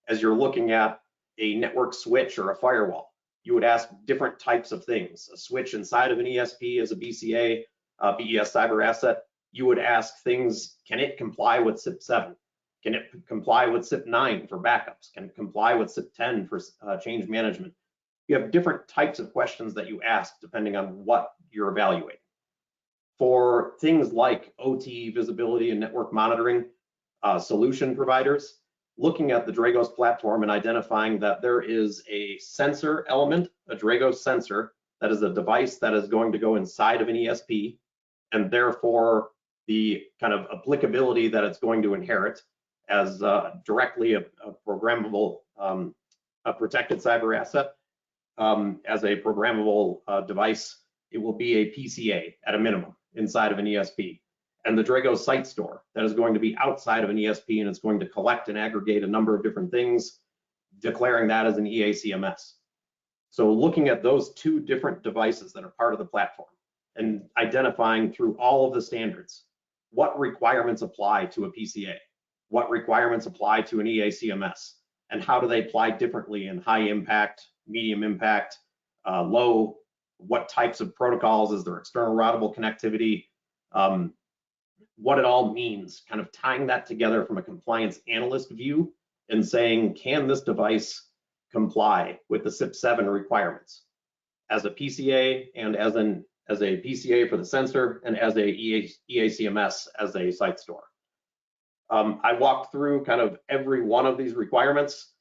As you're looking at a network switch or a firewall, you would ask different types of things. A switch inside of an ESP as a BCA, BES cyber asset, you would ask things, can it comply with CIP7? Can it comply with CIP9 for backups? Can it comply with CIP10 for change management? You have different types of questions that you ask depending on what you're evaluating. For things like OT visibility and network monitoring solution providers, looking at the Dragos platform and identifying that there is a sensor element, a Dragos sensor, that is a device that is going to go inside of an ESP, and therefore the kind of applicability that it's going to inherit as directly a programmable, a protected cyber asset, as a programmable device, it will be a PCA at a minimum inside of an ESP. And the Dragos site store that is going to be outside of an ESP, and it's going to collect and aggregate a number of different things, declaring that as an EACMS. So looking at those two different devices that are part of the platform and identifying through all of the standards, what requirements apply to a PCA, what requirements apply to an EACMS, and how do they apply differently in high impact, medium impact, low, what types of protocols, is there external routable connectivity, what it all means, kind of tying that together from a compliance analyst view and saying, can this device comply with the CIP7 requirements as a PCA and as a PCA for the sensor and as a EACMS as a site store. I walked through kind of every one of these requirements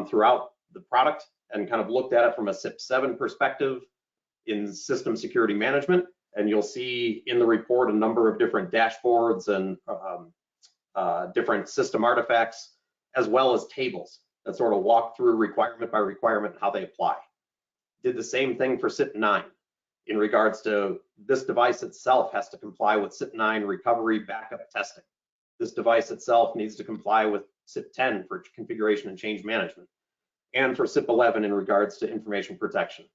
throughout the product and kind of looked at it from a CIP7 perspective in system security management. And you'll see in the report a number of different dashboards and different system artifacts, as well as tables that sort of walk through requirement by requirement how they apply. Did the same thing for CIP9. in regards to this device itself has to comply with CIP 9 recovery backup testing. This device itself needs to comply with CIP 10 for configuration and change management, and for CIP 11 in regards to information protection.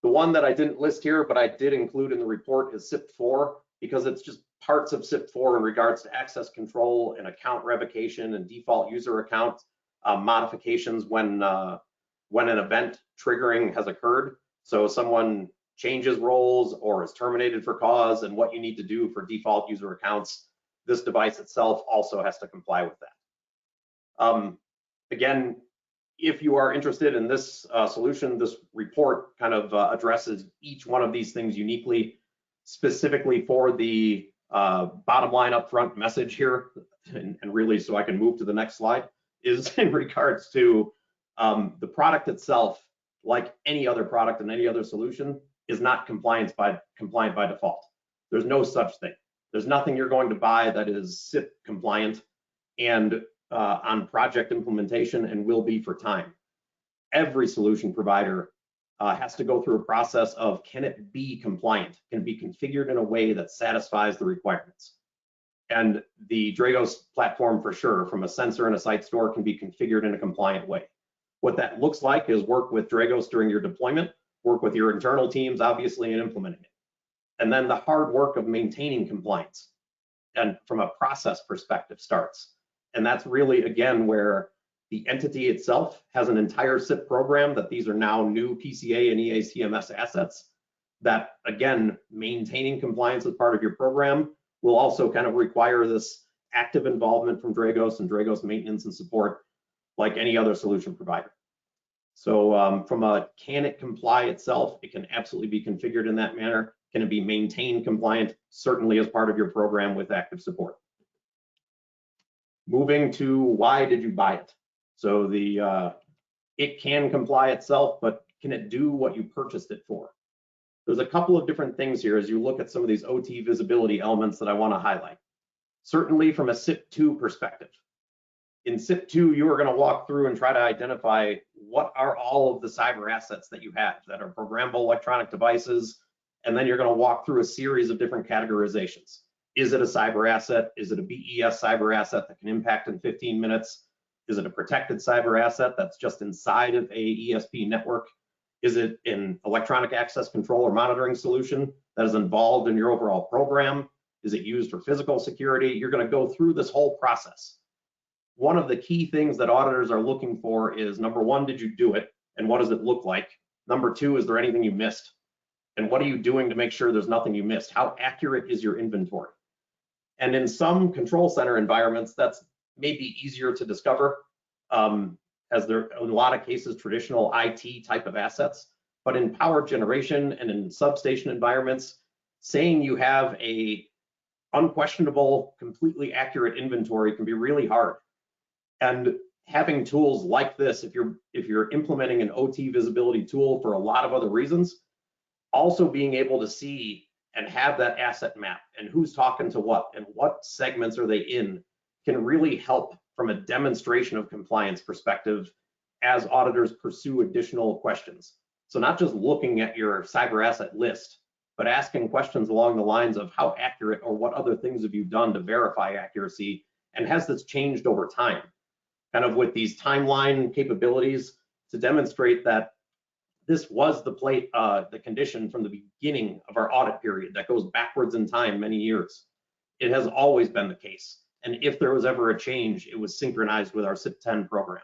The one that I didn't list here, but I did include in the report, is CIP 4, because it's just parts of CIP 4 in regards to access control and account revocation and default user account modifications when an event triggering has occurred. So someone changes roles or is terminated for cause, and what you need to do for default user accounts. This device itself also has to comply with that. Again, if you are interested in this solution, this report kind of addresses each one of these things uniquely, specifically for the bottom line upfront message here, and really so I can move to the next slide, is in regards to the product itself, like any other product and any other solution, is not compliant by default. There's no such thing. There's nothing you're going to buy that is CIP compliant and on project implementation and will be for time. Every solution provider has to go through a process of, can it be compliant? Can it be configured in a way that satisfies the requirements? And the Dragos platform, for sure, from a sensor and a site store, can be configured in a compliant way. What that looks like is work with Dragos during your deployment, work with your internal teams, obviously, in implementing it. And then the hard work of maintaining compliance, and from a process perspective, starts. And that's really, again, where the entity itself has an entire CIP program, that these are now new PCA and EACMS assets, that, again, maintaining compliance as part of your program will also kind of require this active involvement from Dragos and Dragos maintenance and support, like any other solution provider. So from a, can it comply itself? It can absolutely be configured in that manner. Can it be maintained compliant? Certainly as part of your program with active support. Moving to, why did you buy it? So it can comply itself, but can it do what you purchased it for? There's a couple of different things here as you look at some of these OT visibility elements that I want to highlight. Certainly from a CIP 2 perspective. In CIP 2, you are going to walk through and try to identify what are all of the cyber assets that you have that are programmable electronic devices, and then you're going to walk through a series of different categorizations. Is it a cyber asset? Is it a BES cyber asset that can impact in 15 minutes? Is it a protected cyber asset that's just inside of a ESP network? Is it an electronic access control or monitoring solution that is involved in your overall program? Is it used for physical security? You're going to go through this whole process. One of the key things that auditors are looking for is, number one, did you do it? And what does it look like? Number two, is there anything you missed? And what are you doing to make sure there's nothing you missed? How accurate is your inventory? And in some control center environments, that's maybe easier to discover, as there are in a lot of cases traditional IT type of assets. But in power generation and in substation environments, saying you have a unquestionable, completely accurate inventory can be really hard. And having tools like this, if you're implementing an OT visibility tool for a lot of other reasons, also being able to see and have that asset map and who's talking to what and what segments are they in can really help from a demonstration of compliance perspective as auditors pursue additional questions. So not just looking at your cyber asset list, but asking questions along the lines of how accurate or what other things have you done to verify accuracy, and has this changed over time? Kind of with these timeline capabilities to demonstrate that this was the condition from the beginning of our audit period that goes backwards in time many years. It has always been the case. And if there was ever a change, it was synchronized with our CIP 10 program.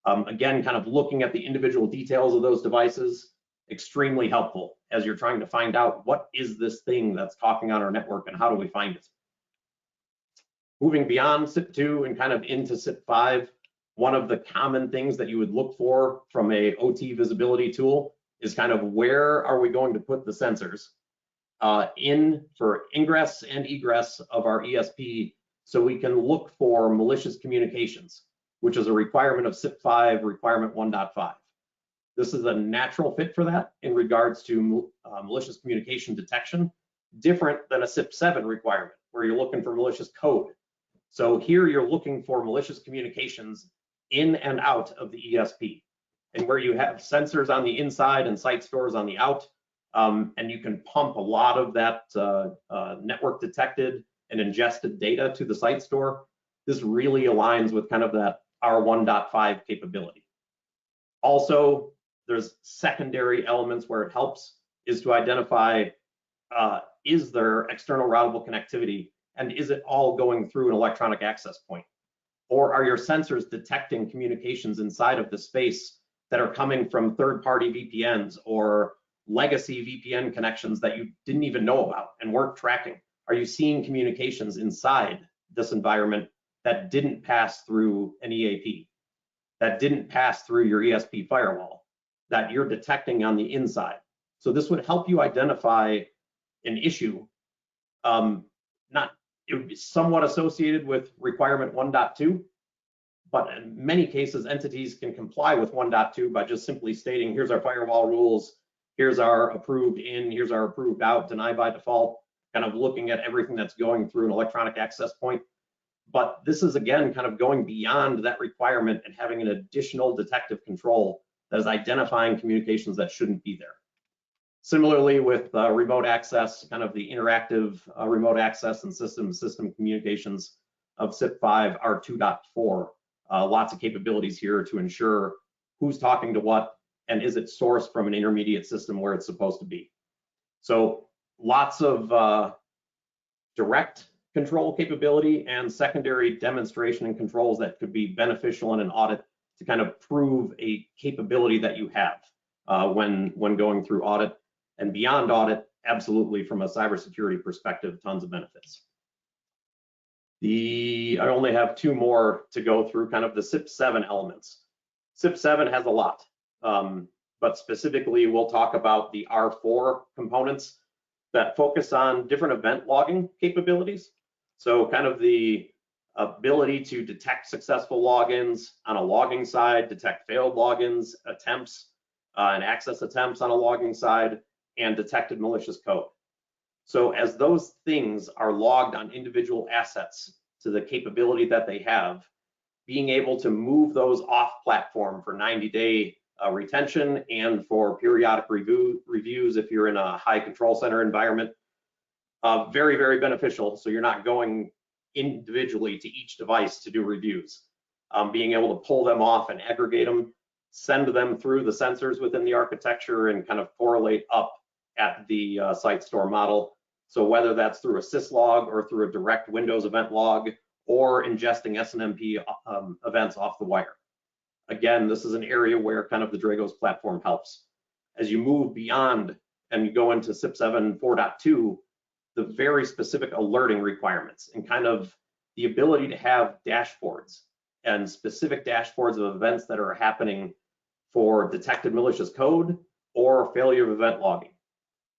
Again, kind of looking at the individual details of those devices, extremely helpful as you're trying to find out what is this thing that's talking on our network and how do we find it. Moving beyond CIP 2 and kind of into CIP 5, one of the common things that you would look for from a OT visibility tool is kind of where are we going to put the sensors in for ingress and egress of our ESP, so we can look for malicious communications, which is a requirement of CIP 5, requirement 1.5. This is a natural fit for that in regards to malicious communication detection, different than a CIP 7 requirement where you're looking for malicious code. So here you're looking for malicious communications in and out of the ESP. And where you have sensors on the inside and site stores on the out, and you can pump a lot of that network detected and ingested data to the site store. This really aligns with kind of that R1.5 capability. Also, there's secondary elements where it helps is to identify, is there external routable connectivity, and is it all going through an electronic access point? Or are your sensors detecting communications inside of the space that are coming from third-party VPNs or legacy VPN connections that you didn't even know about and weren't tracking? Are you seeing communications inside this environment that didn't pass through an EAP, that didn't pass through your ESP firewall, that you're detecting on the inside? So this would help you identify an issue. It would be somewhat associated with requirement 1.2, but in many cases, entities can comply with 1.2 by just simply stating, here's our firewall rules, here's our approved in, here's our approved out, deny by default, kind of looking at everything that's going through an electronic access point. But this is, again, kind of going beyond that requirement and having an additional detective control that is identifying communications that shouldn't be there. Similarly with remote access, kind of the interactive remote access and system-to-system communications of CIP5 R2.4. Lots of capabilities here to ensure who's talking to what and is it sourced from an intermediate system where it's supposed to be. So lots of direct control capability and secondary demonstration and controls that could be beneficial in an audit to kind of prove a capability that you have when going through audit. And beyond audit, absolutely, from a cybersecurity perspective, tons of benefits. I only have two more to go through, kind of the CIP7 elements. CIP7 has a lot, but specifically we'll talk about the R4 components that focus on different event logging capabilities. So kind of the ability to detect successful logins on a logging side, detect failed logins, attempts, and access attempts on a logging side, and detected malicious code. So as those things are logged on individual assets to the capability that they have, being able to move those off platform for 90-day retention and for periodic reviews if you're in a high control center environment, very, very beneficial. So you're not going individually to each device to do reviews. Being able to pull them off and aggregate them, send them through the sensors within the architecture and kind of correlate up at the site store model. So whether that's through a syslog or through a direct Windows event log or ingesting SNMP events off the wire. Again, this is an area where kind of the Dragos platform helps. As you move beyond and you go into CIP7 4.2, the very specific alerting requirements and kind of the ability to have dashboards and specific dashboards of events that are happening for detected malicious code or failure of event logging.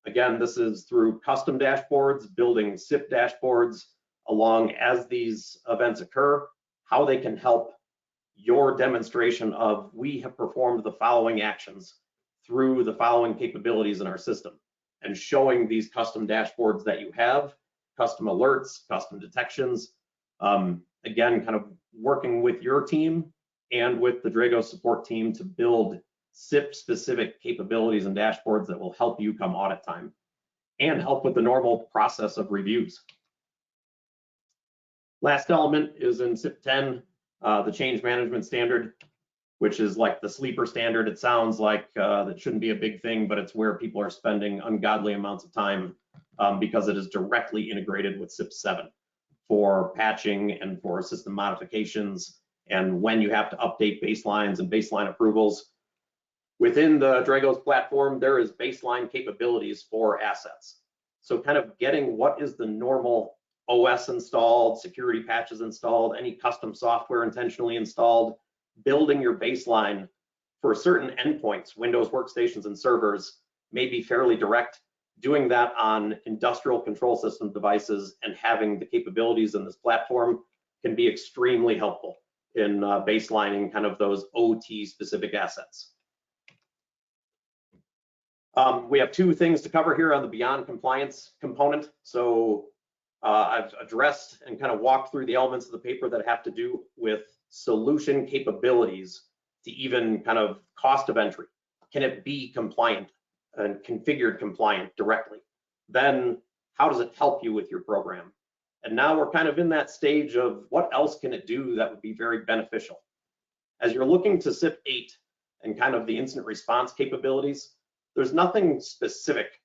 Again, this is through custom dashboards, building CIP dashboards along as these events occur, how they can help your demonstration of we have performed the following actions through the following capabilities in our system, and showing these custom dashboards that you have, custom alerts, custom detections. Again, kind of working with your team and with the Dragos support team to build CIP-specific capabilities and dashboards that will help you come audit time and help with the normal process of reviews. Last element is in CIP10, the change management standard, which is like the sleeper standard. It sounds like that shouldn't be a big thing, but it's where people are spending ungodly amounts of time because it is directly integrated with CIP7 for patching and for system modifications and when you have to update baselines and baseline approvals. Within the Dragos platform, there is baseline capabilities for assets. So kind of getting what is the normal OS installed, security patches installed, any custom software intentionally installed, building your baseline for certain endpoints, Windows workstations and servers may be fairly direct. Doing that on industrial control system devices and having the capabilities in this platform can be extremely helpful in baselining kind of those OT specific assets. We have two things to cover here on the beyond compliance component. So I've addressed and kind of walked through the elements of the paper that have to do with solution capabilities to even kind of cost of entry. Can it be compliant and configured compliant directly. Then how does it help you with your program? And now we're kind of in that stage of what else can it do that would be very beneficial. As you're looking to CIP 8 and kind of the incident response capabilities, there's nothing specific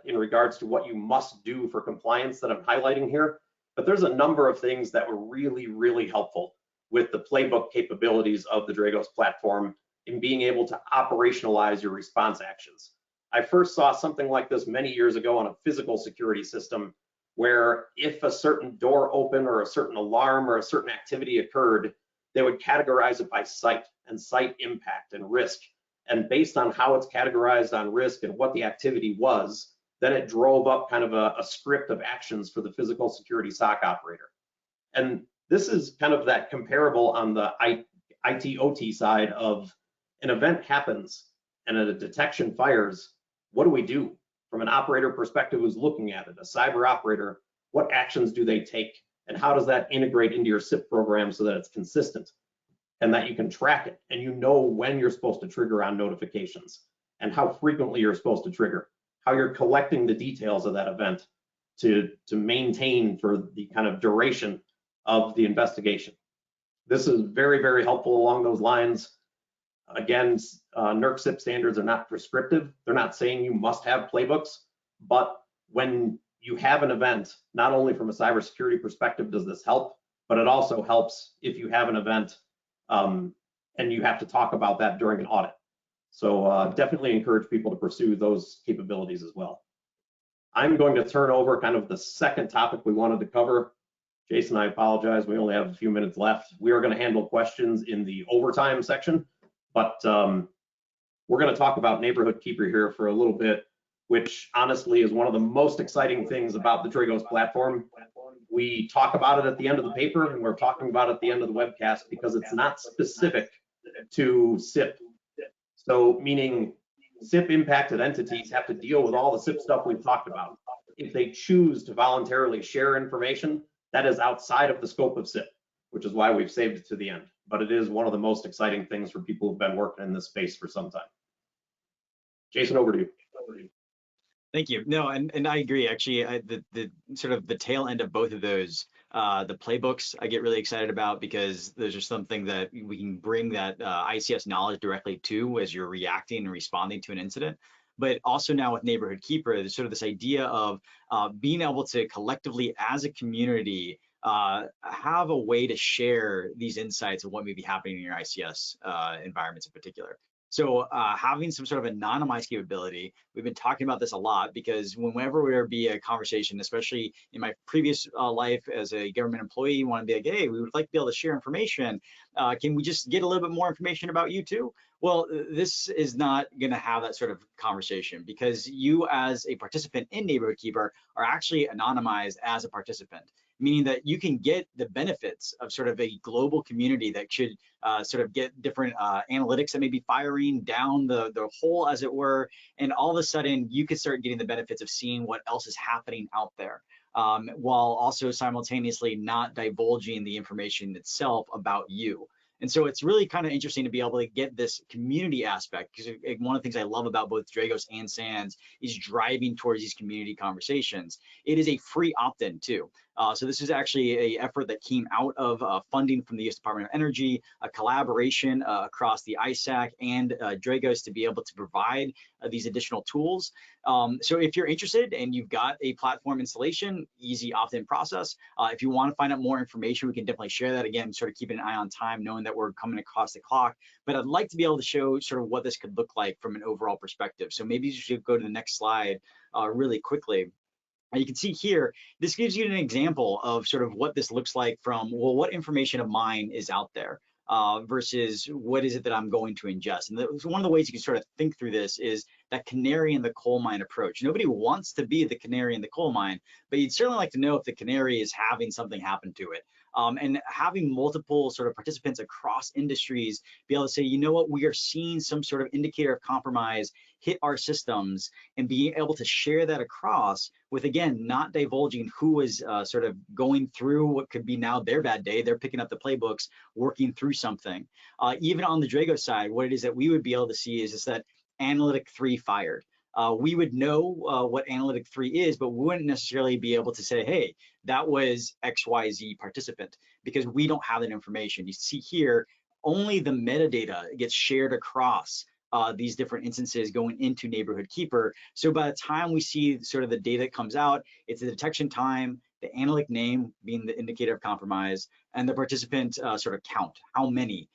in regards to what you must do for compliance that I'm highlighting here, but there's a number of things that were really, really helpful with the playbook capabilities of the Dragos platform in being able to operationalize your response actions. I first saw something like this many years ago on a physical security system, where if a certain door opened or a certain alarm or a certain activity occurred, they would categorize it by site and site impact and risk. And based on how it's categorized on risk and what the activity was, then it drove up kind of a script of actions for the physical security SOC operator. And this is kind of that comparable on the IT OT side of an event happens and a detection fires. What do we do? From an operator perspective who's looking at it, a cyber operator, what actions do they take? And how does that integrate into your CIP program so that it's consistent and that you can track it and you know when you're supposed to trigger on notifications and how frequently you're supposed to trigger, how you're collecting the details of that event to maintain for the kind of duration of the investigation. This is very, very helpful along those lines. Again, NERC CIP standards are not prescriptive. They're not saying you must have playbooks, but when you have an event, not only from a cybersecurity perspective does this help, but it also helps if you have an event and you have to talk about that during an audit. So definitely encourage people to pursue those capabilities as well. I'm going to turn over kind of the second topic we wanted to cover. Jason, I apologize, we only have a few minutes left. We are going to handle questions in the overtime section, but we're going to talk about Neighborhood Keeper here for a little bit, which honestly is one of the most exciting things about the Dragos platform. We talk about it at the end of the paper and we're talking about it at the end of the webcast because it's not specific to CIP. So meaning CIP impacted entities have to deal with all the CIP stuff we've talked about. If they choose to voluntarily share information, that is outside of the scope of CIP, which is why we've saved it to the end. But it is one of the most exciting things for people who've been working in this space for some time. Jason, over to you.
Thank you. No, and I agree. Actually, the sort of the tail end of both of those, the playbooks, I get really excited about because those are something that we can bring that ICS knowledge directly to as you're reacting and responding to an incident. But also now with Neighborhood Keeper, there's sort of this idea of being able to collectively, as a community, have a way to share these insights of what may be happening in your ICS environments in particular. So having some sort of anonymized capability, we've been talking about this a lot because whenever there be a conversation, especially in my previous life as a government employee, you want to be like, hey, we would like to be able to share information. Can we just get a little bit more information about you too? Well, this is not going to have that sort of conversation because you as a participant in Neighborhood Keeper are actually anonymized as a participant, meaning that you can get the benefits of sort of a global community that should sort of get different analytics that may be firing down the hole, as it were, and all of a sudden you could start getting the benefits of seeing what else is happening out there, while also simultaneously not divulging the information itself about you. And so it's really kind of interesting to be able to get this community aspect, because one of the things I love about both Dragos and SANS is driving towards these community conversations. It is a free opt-in too. So this is actually an effort that came out of funding from the U.S. Department of Energy, a collaboration across the ISAC and Dragos to be able to provide these additional tools. So if you're interested and you've got a platform installation, easy opt-in process. If you want to find out more information, we can definitely share that. Again, sort of keeping an eye on time, knowing that we're coming across the clock. But I'd like to be able to show sort of what this could look like from an overall perspective. So maybe you should go to the next slide really quickly. You can see here, this gives you an example of sort of what this looks like from, well, what information of mine is out there versus what is it that I'm going to ingest. And one of the ways you can sort of think through this is that canary in the coal mine approach. Nobody wants to be the canary in the coal mine, but you'd certainly like to know if the canary is having something happen to it. And having multiple sort of participants across industries be able to say, you know what, we are seeing some sort of indicator of compromise hit our systems, and being able to share that across with, again, not divulging who is sort of going through what could be now their bad day. They're picking up the playbooks, working through something. Even on the Dragos side, what it is that we would be able to see is that analytic 3 fired. we would know what analytic 3 is, but we wouldn't necessarily be able to say, hey, that was XYZ participant, because we don't have that information. You see here, only the metadata gets shared across these different instances going into Neighborhood Keeper. So by the time we see sort of the data that comes out, it's the detection time, the analytic name being the indicator of compromise, and the participant sort of count, how many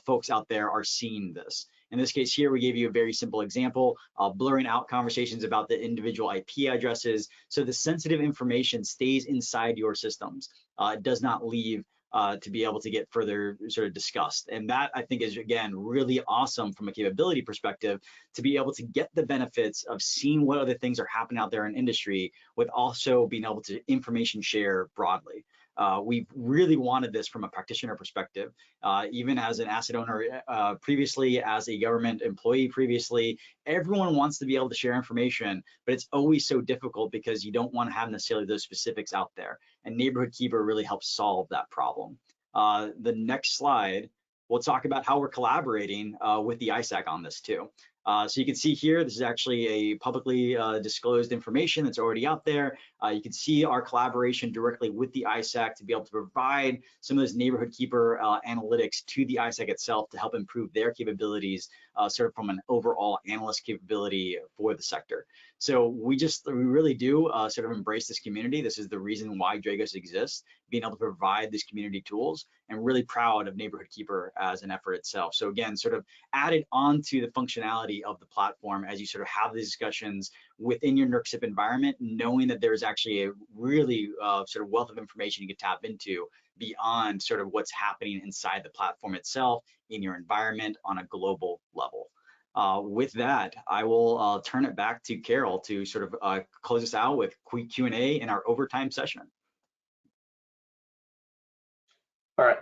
folks out there are seeing this. In this case here, we gave you a very simple example, blurring out conversations about the individual IP addresses, so the sensitive information stays inside your systems. It does not leave to be able to get further sort of discussed. And that, I think, is, again, really awesome from a capability perspective, to be able to get the benefits of seeing what other things are happening out there in industry, with also being able to information share broadly. We've really wanted this from a practitioner perspective, even as an asset owner previously, as a government employee previously. Everyone wants to be able to share information, but it's always so difficult because you don't want to have necessarily those specifics out there. And Neighborhood Keeper really helps solve that problem. The next slide, we'll talk about how we're collaborating with the ISAC on this too. So you can see here, this is actually a publicly disclosed information that's already out there. You can see our collaboration directly with the ISAC to be able to provide some of those Neighborhood Keeper analytics to the ISAC itself to help improve their capabilities, sort of from an overall analyst capability for the sector. So we really do sort of embrace this community. This is the reason why Dragos exists, being able to provide these community tools, and really proud of Neighborhood Keeper as an effort itself. So again, sort of added onto the functionality of the platform as you sort of have these discussions within your NERC CIP environment, knowing that there's actually a really sort of wealth of information you can tap into beyond sort of what's happening inside the platform itself in your environment on a global level. With that, I will turn it back to Carol to sort of close us out with quick Q&A in our overtime session.
All right,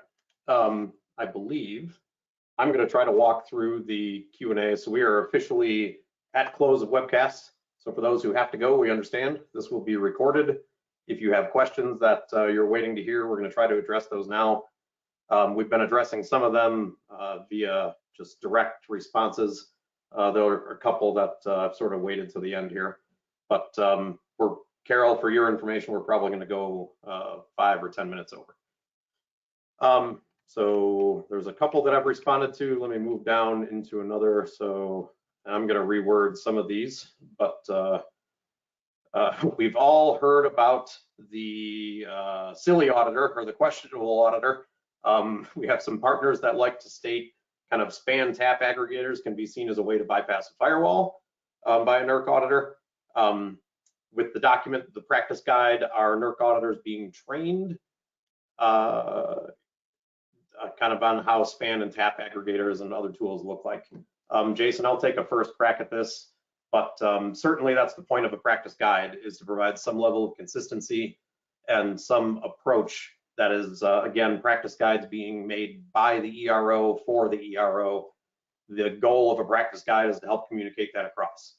I believe I'm going to try to walk through the Q&A. So we are officially at close of webcast. So for those who have to go, we understand this will be recorded. If you have questions that you're waiting to hear, we're going to try to address those now. We've been addressing some of them via just direct responses. There are a couple that I've sort of waited to the end here. But Carol, for your information, we're probably going to go 5 or 10 minutes over. So there's a couple that I've responded to. Let me move down into another. So I'm going to reword some of these, but we've all heard about the silly auditor or the questionable auditor. We have some partners that like to state kind of span tap aggregators can be seen as a way to bypass a firewall by a NERC auditor. With the document, the practice guide, our NERC auditors being trained kind of on how span and tap aggregators and other tools look like. Jason, I'll take a first crack at this, but certainly that's the point of a practice guide, is to provide some level of consistency and some approach that is, again, practice guides being made by the ERO for the ERO. The goal of a practice guide is to help communicate that across.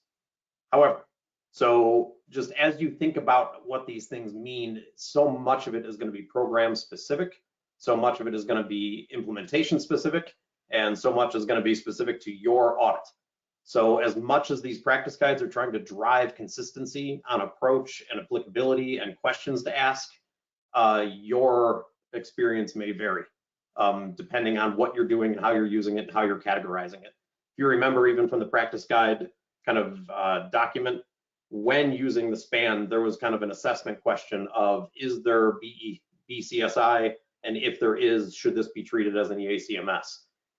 However, so just as you think about what these things mean, so much of it is going to be program specific. So much of it is going to be implementation specific, and so much is going to be specific to your audit. So as much as these practice guides are trying to drive consistency on approach and applicability and questions to ask, your experience may vary depending on what you're doing and how you're using it and how you're categorizing it. If you remember, even from the practice guide kind of document, when using the span, there was kind of an assessment question of, is there BCSI? And if there is, should this be treated as an EACMS?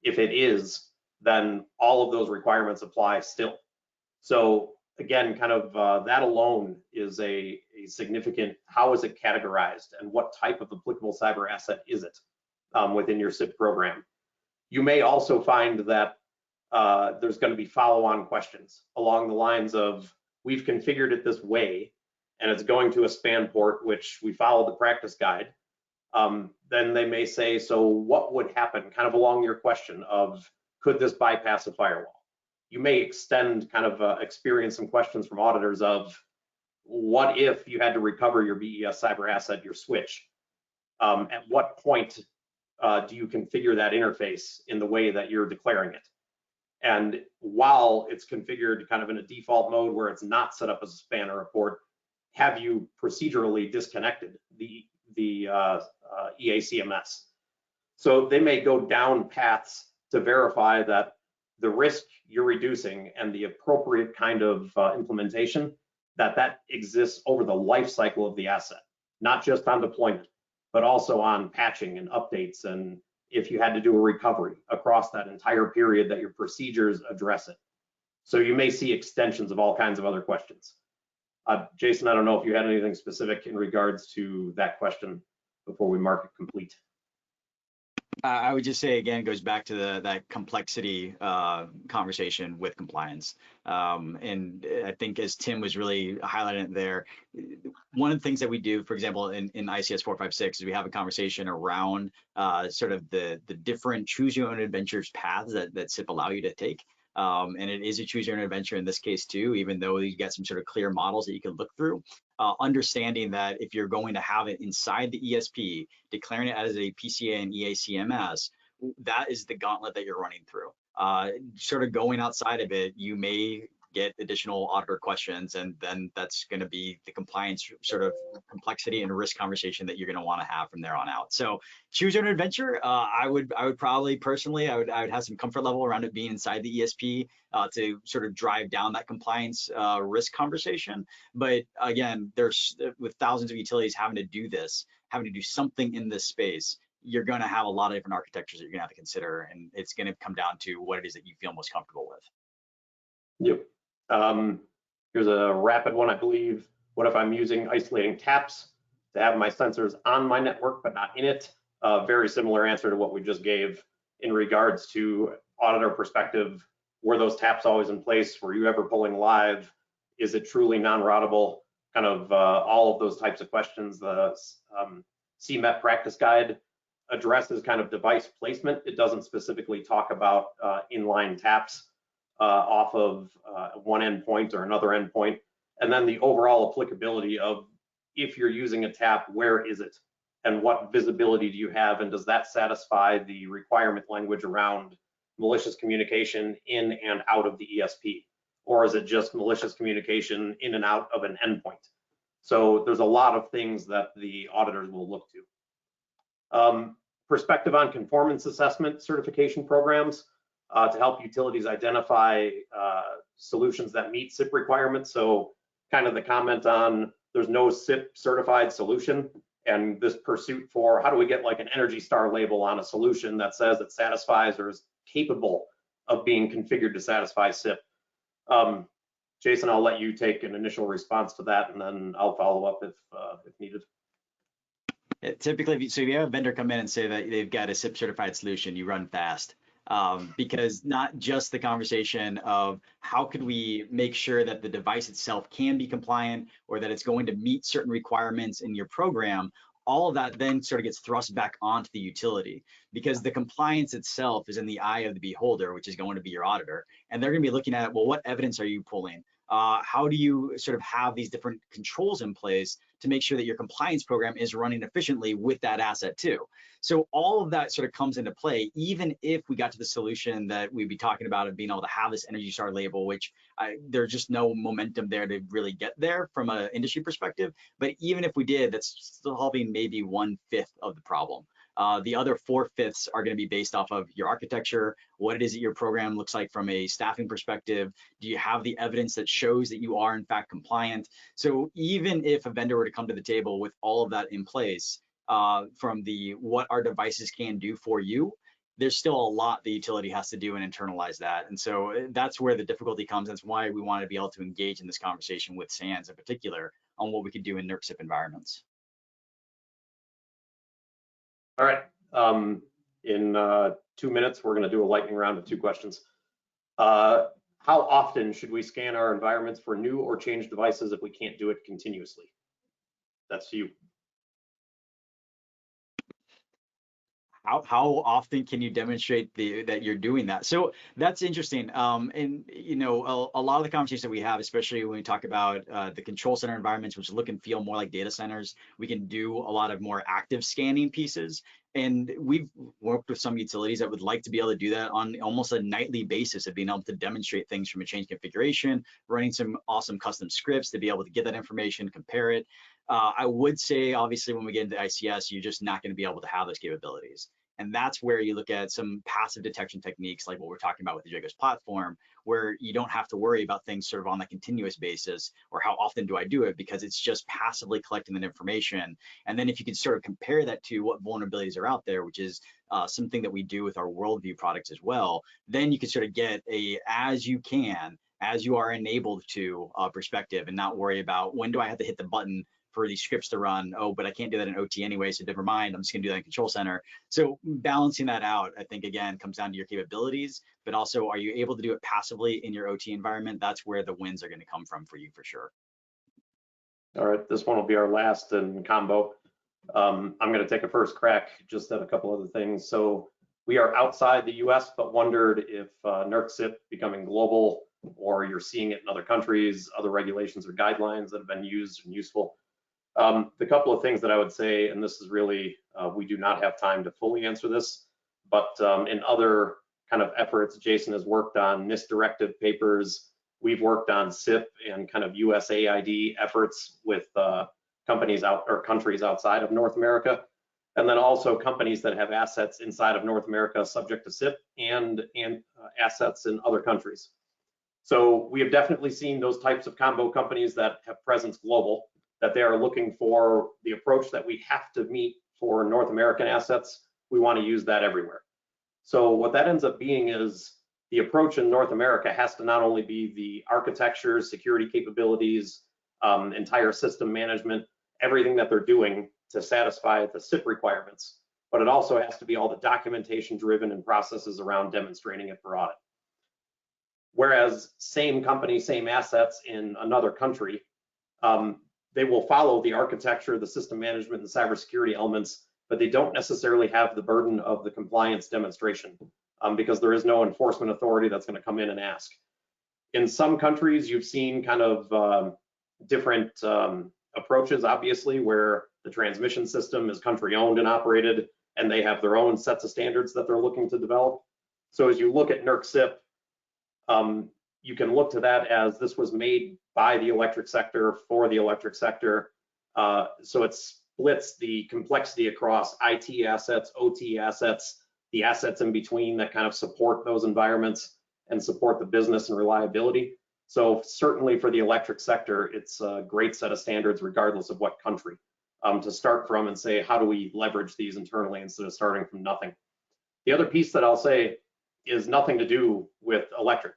If it is, then all of those requirements apply still. So again, kind of that alone is a significant, how is it categorized and what type of applicable cyber asset is it within your CIP program? You may also find that there's going to be follow-on questions along the lines of, we've configured it this way and it's going to a span port, which we followed the practice guide. Then they may say, so what would happen, kind of along your question of, could this bypass a firewall? You may extend kind of experience some questions from auditors of, what if you had to recover your BES cyber asset, your switch? At what point do you configure that interface in the way that you're declaring it? And while it's configured kind of in a default mode where it's not set up as a span or a port, have you procedurally disconnected the EACMS? So they may go down paths to verify that the risk you're reducing and the appropriate kind of implementation, that exists over the life cycle of the asset, not just on deployment, but also on patching and updates, and if you had to do a recovery across that entire period, that your procedures address it. So you may see extensions of all kinds of other questions. Jason, I don't know if you had anything specific in regards to that question before we mark it complete.
I would just say, again, it goes back to that complexity conversation with compliance. And I think as Tim was really highlighting there, one of the things that we do, for example, in ICS 456, is we have a conversation around sort of the different choose your own adventures paths that CIP allow you to take. And it is a choose your own adventure in this case too, even though you get some sort of clear models that you can look through. Understanding that if you're going to have it inside the ESP, declaring it as a PCA and EACMS, that is the gauntlet that you're running through. Sort of going outside of it, you may get additional auditor questions, and then that's going to be the compliance sort of complexity and risk conversation that you're going to want to have from there on out. So choose your own adventure. I would probably personally, I would have some comfort level around it being inside the ESP to sort of drive down that compliance risk conversation. But again, there's with thousands of utilities having to do this, having to do something in this space, you're going to have a lot of different architectures that you're going to have to consider, and it's going to come down to what it is that you feel most comfortable with.
Yep. Here's a rapid one, I believe. What if I'm using isolating taps to have my sensors on my network but not in it? Very similar answer to what we just gave in regards to auditor perspective. Were those taps always in place? Were you ever pulling live? Is it truly non-routable? Kind of all of those types of questions. The CMEP practice guide addresses kind of device placement. It doesn't specifically talk about inline taps off of one endpoint or another endpoint, and then the overall applicability of if you're using a tap, where is it, and what visibility do you have, and does that satisfy the requirement language around malicious communication in and out of the ESP, or is it just malicious communication in and out of an endpoint? So there's a lot of things that the auditors will look to. Perspective on conformance assessment certification programs. To help utilities identify solutions that meet CIP requirements. So kind of the comment on there's no CIP certified solution, and this pursuit for how do we get like an Energy Star label on a solution that says it satisfies or is capable of being configured to satisfy CIP. Jason, I'll let you take an initial response to that, and then I'll follow up if needed.
Yeah, typically, so if you have a vendor come in and say that they've got a CIP certified solution, you run fast. Because not just the conversation of how could we make sure that the device itself can be compliant or that it's going to meet certain requirements in your program, all of that then sort of gets thrust back onto the utility, because the compliance itself is in the eye of the beholder, which is going to be your auditor. And they're going to be looking at, well, what evidence are you pulling? How do you sort of have these different controls in place to make sure that your compliance program is running efficiently with that asset too? So all of that sort of comes into play, even if we got to the solution that we'd be talking about of being able to have this Energy Star label, which there's just no momentum there to really get there from an industry perspective. But even if we did, that's still helping maybe 1/5 of the problem. The other 4/5 are going to be based off of your architecture, what it is that your program looks like from a staffing perspective. Do you have the evidence that shows that you are in fact compliant? So even if a vendor were to come to the table with all of that in place, from the what our devices can do for you, there's still a lot the utility has to do and internalize that. And so that's where the difficulty comes. That's why we want to be able to engage in this conversation with SANS in particular on what we could do in NERC CIP environments.
All right, in 2 minutes, we're gonna do a lightning round of 2 questions. How often should we scan our environments for new or changed devices if we can't do it continuously? That's you.
How often can you demonstrate that you're doing that? So that's interesting. And you know, a lot of the conversations that we have, especially when we talk about the control center environments, which look and feel more like data centers, we can do a lot of more active scanning pieces. And we've worked with some utilities that would like to be able to do that on almost a nightly basis of being able to demonstrate things from a change configuration, running some awesome custom scripts to be able to get that information, compare it. I would say, obviously, when we get into ICS, you're just not going to be able to have those capabilities. And that's where you look at some passive detection techniques like what we're talking about with the Jiggis platform, where you don't have to worry about things sort of on a continuous basis or how often do I do it, because it's just passively collecting that information. And then if you can sort of compare that to what vulnerabilities are out there, which is something that we do with our worldview products as well, then you can sort of get a as you are enabled to perspective and not worry about when do I have to hit the button for these scripts to run. Oh, but I can't do that in OT anyway, so never mind, I'm just gonna do that in Control Center. So balancing that out, I think, again, comes down to your capabilities, but also, are you able to do it passively in your OT environment? That's where the wins are gonna come from for you, for sure.
All right, this one will be our last in combo. I'm gonna take a first crack just at a couple other things. So we are outside the US, but wondered if NERC CIP becoming global, or you're seeing it in other countries, other regulations or guidelines that have been used and useful. The couple of things that I would say, and this is really, we do not have time to fully answer this, but in other kind of efforts Jason has worked on, NIST directive papers, we've worked on CIP and kind of USAID efforts with companies out or countries outside of North America, and then also companies that have assets inside of North America subject to CIP and assets in other countries. So we have definitely seen those types of combo companies that have presence global, that they are looking for the approach that we have to meet for North American assets. We want to use that everywhere. So what that ends up being is the approach in North America has to not only be the architecture, security capabilities, entire system management, everything that they're doing to satisfy the CIP requirements, but it also has to be all the documentation driven and processes around demonstrating it for audit. Whereas same company, same assets in another country, they will follow the architecture, the system management, and cybersecurity elements, but they don't necessarily have the burden of the compliance demonstration because there is no enforcement authority that's going to come in and ask. In some countries, you've seen kind of different approaches, obviously, where the transmission system is country owned and operated, and they have their own sets of standards that they're looking to develop. So as you look at NERC CIP, you can look to that as this was made by the electric sector for the electric sector. So it splits the complexity across IT assets, OT assets, the assets in between that kind of support those environments and support the business and reliability. So certainly for the electric sector, it's a great set of standards regardless of what country to start from and say, how do we leverage these internally instead of starting from nothing? The other piece that I'll say is nothing to do with electric.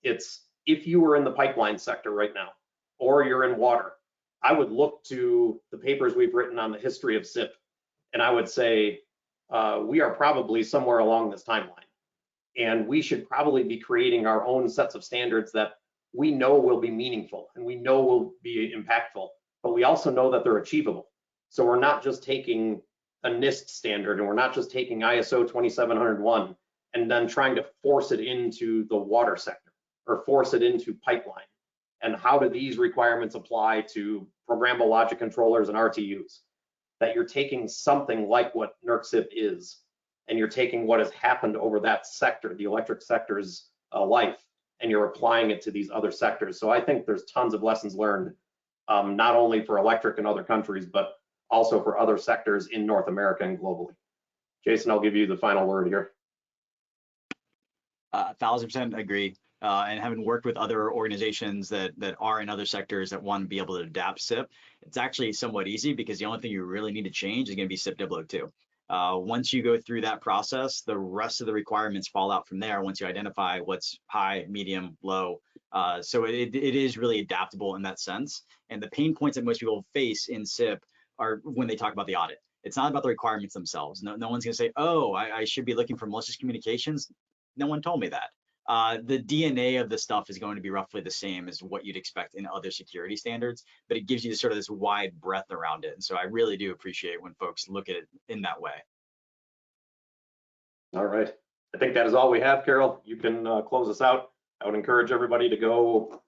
It's if you were in the pipeline sector right now, or you're in water, I would look to the papers we've written on the history of CIP, and I would say we are probably somewhere along this timeline, and we should probably be creating our own sets of standards that we know will be meaningful and we know will be impactful, but we also know that they're achievable. So we're not just taking a NIST standard and we're not just taking ISO 27701 and then trying to force it into the water sector or force it into pipeline. And how do these requirements apply to programmable logic controllers and RTUs? That you're taking something like what NERC CIP is, and you're taking what has happened over that sector, the electric sector's life, and you're applying it to these other sectors. So I think there's tons of lessons learned, not only for electric in other countries, but also for other sectors in North America and globally. Jason, I'll give you the final word here.
1000% agree. And having worked with other organizations that are in other sectors that want to be able to adapt CIP, it's actually somewhat easy because the only thing you really need to change is going to be CIP 002. Once you go through that process, the rest of the requirements fall out from there once you identify what's high, medium, low. So it is really adaptable in that sense. And the pain points that most people face in CIP are when they talk about the audit. It's not about the requirements themselves. No one's going to say, oh, I should be looking for malicious communications. No one told me that. The DNA of the stuff is going to be roughly the same as what you'd expect in other security standards, but it gives you sort of this wide breadth around it. And so I really do appreciate when folks look at it in that way.
All right. I think that is all we have, Carol. You can close us out. I would encourage everybody to go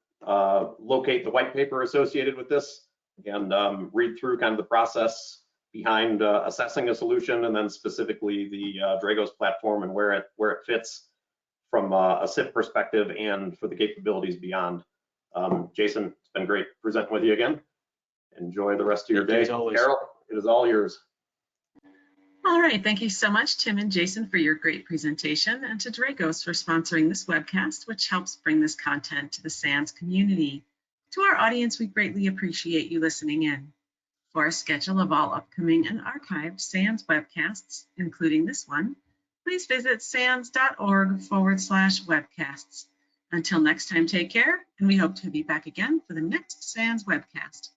locate the white paper associated with this and read through kind of the process behind assessing a solution, and then specifically the Dragos platform and where it fits from a CIP perspective and for the capabilities beyond. Jason, it's been great presenting with you again. Enjoy the rest of your day. Carol, it is all yours.
All right, thank you so much, Tim and Jason, for your great presentation, and to Dragos for sponsoring this webcast, which helps bring this content to the SANS community. To our audience, we greatly appreciate you listening in. For a schedule of all upcoming and archived SANS webcasts, including this one, please visit sans.org/webcasts. Until next time, take care, and we hope to be back again for the next SANS webcast.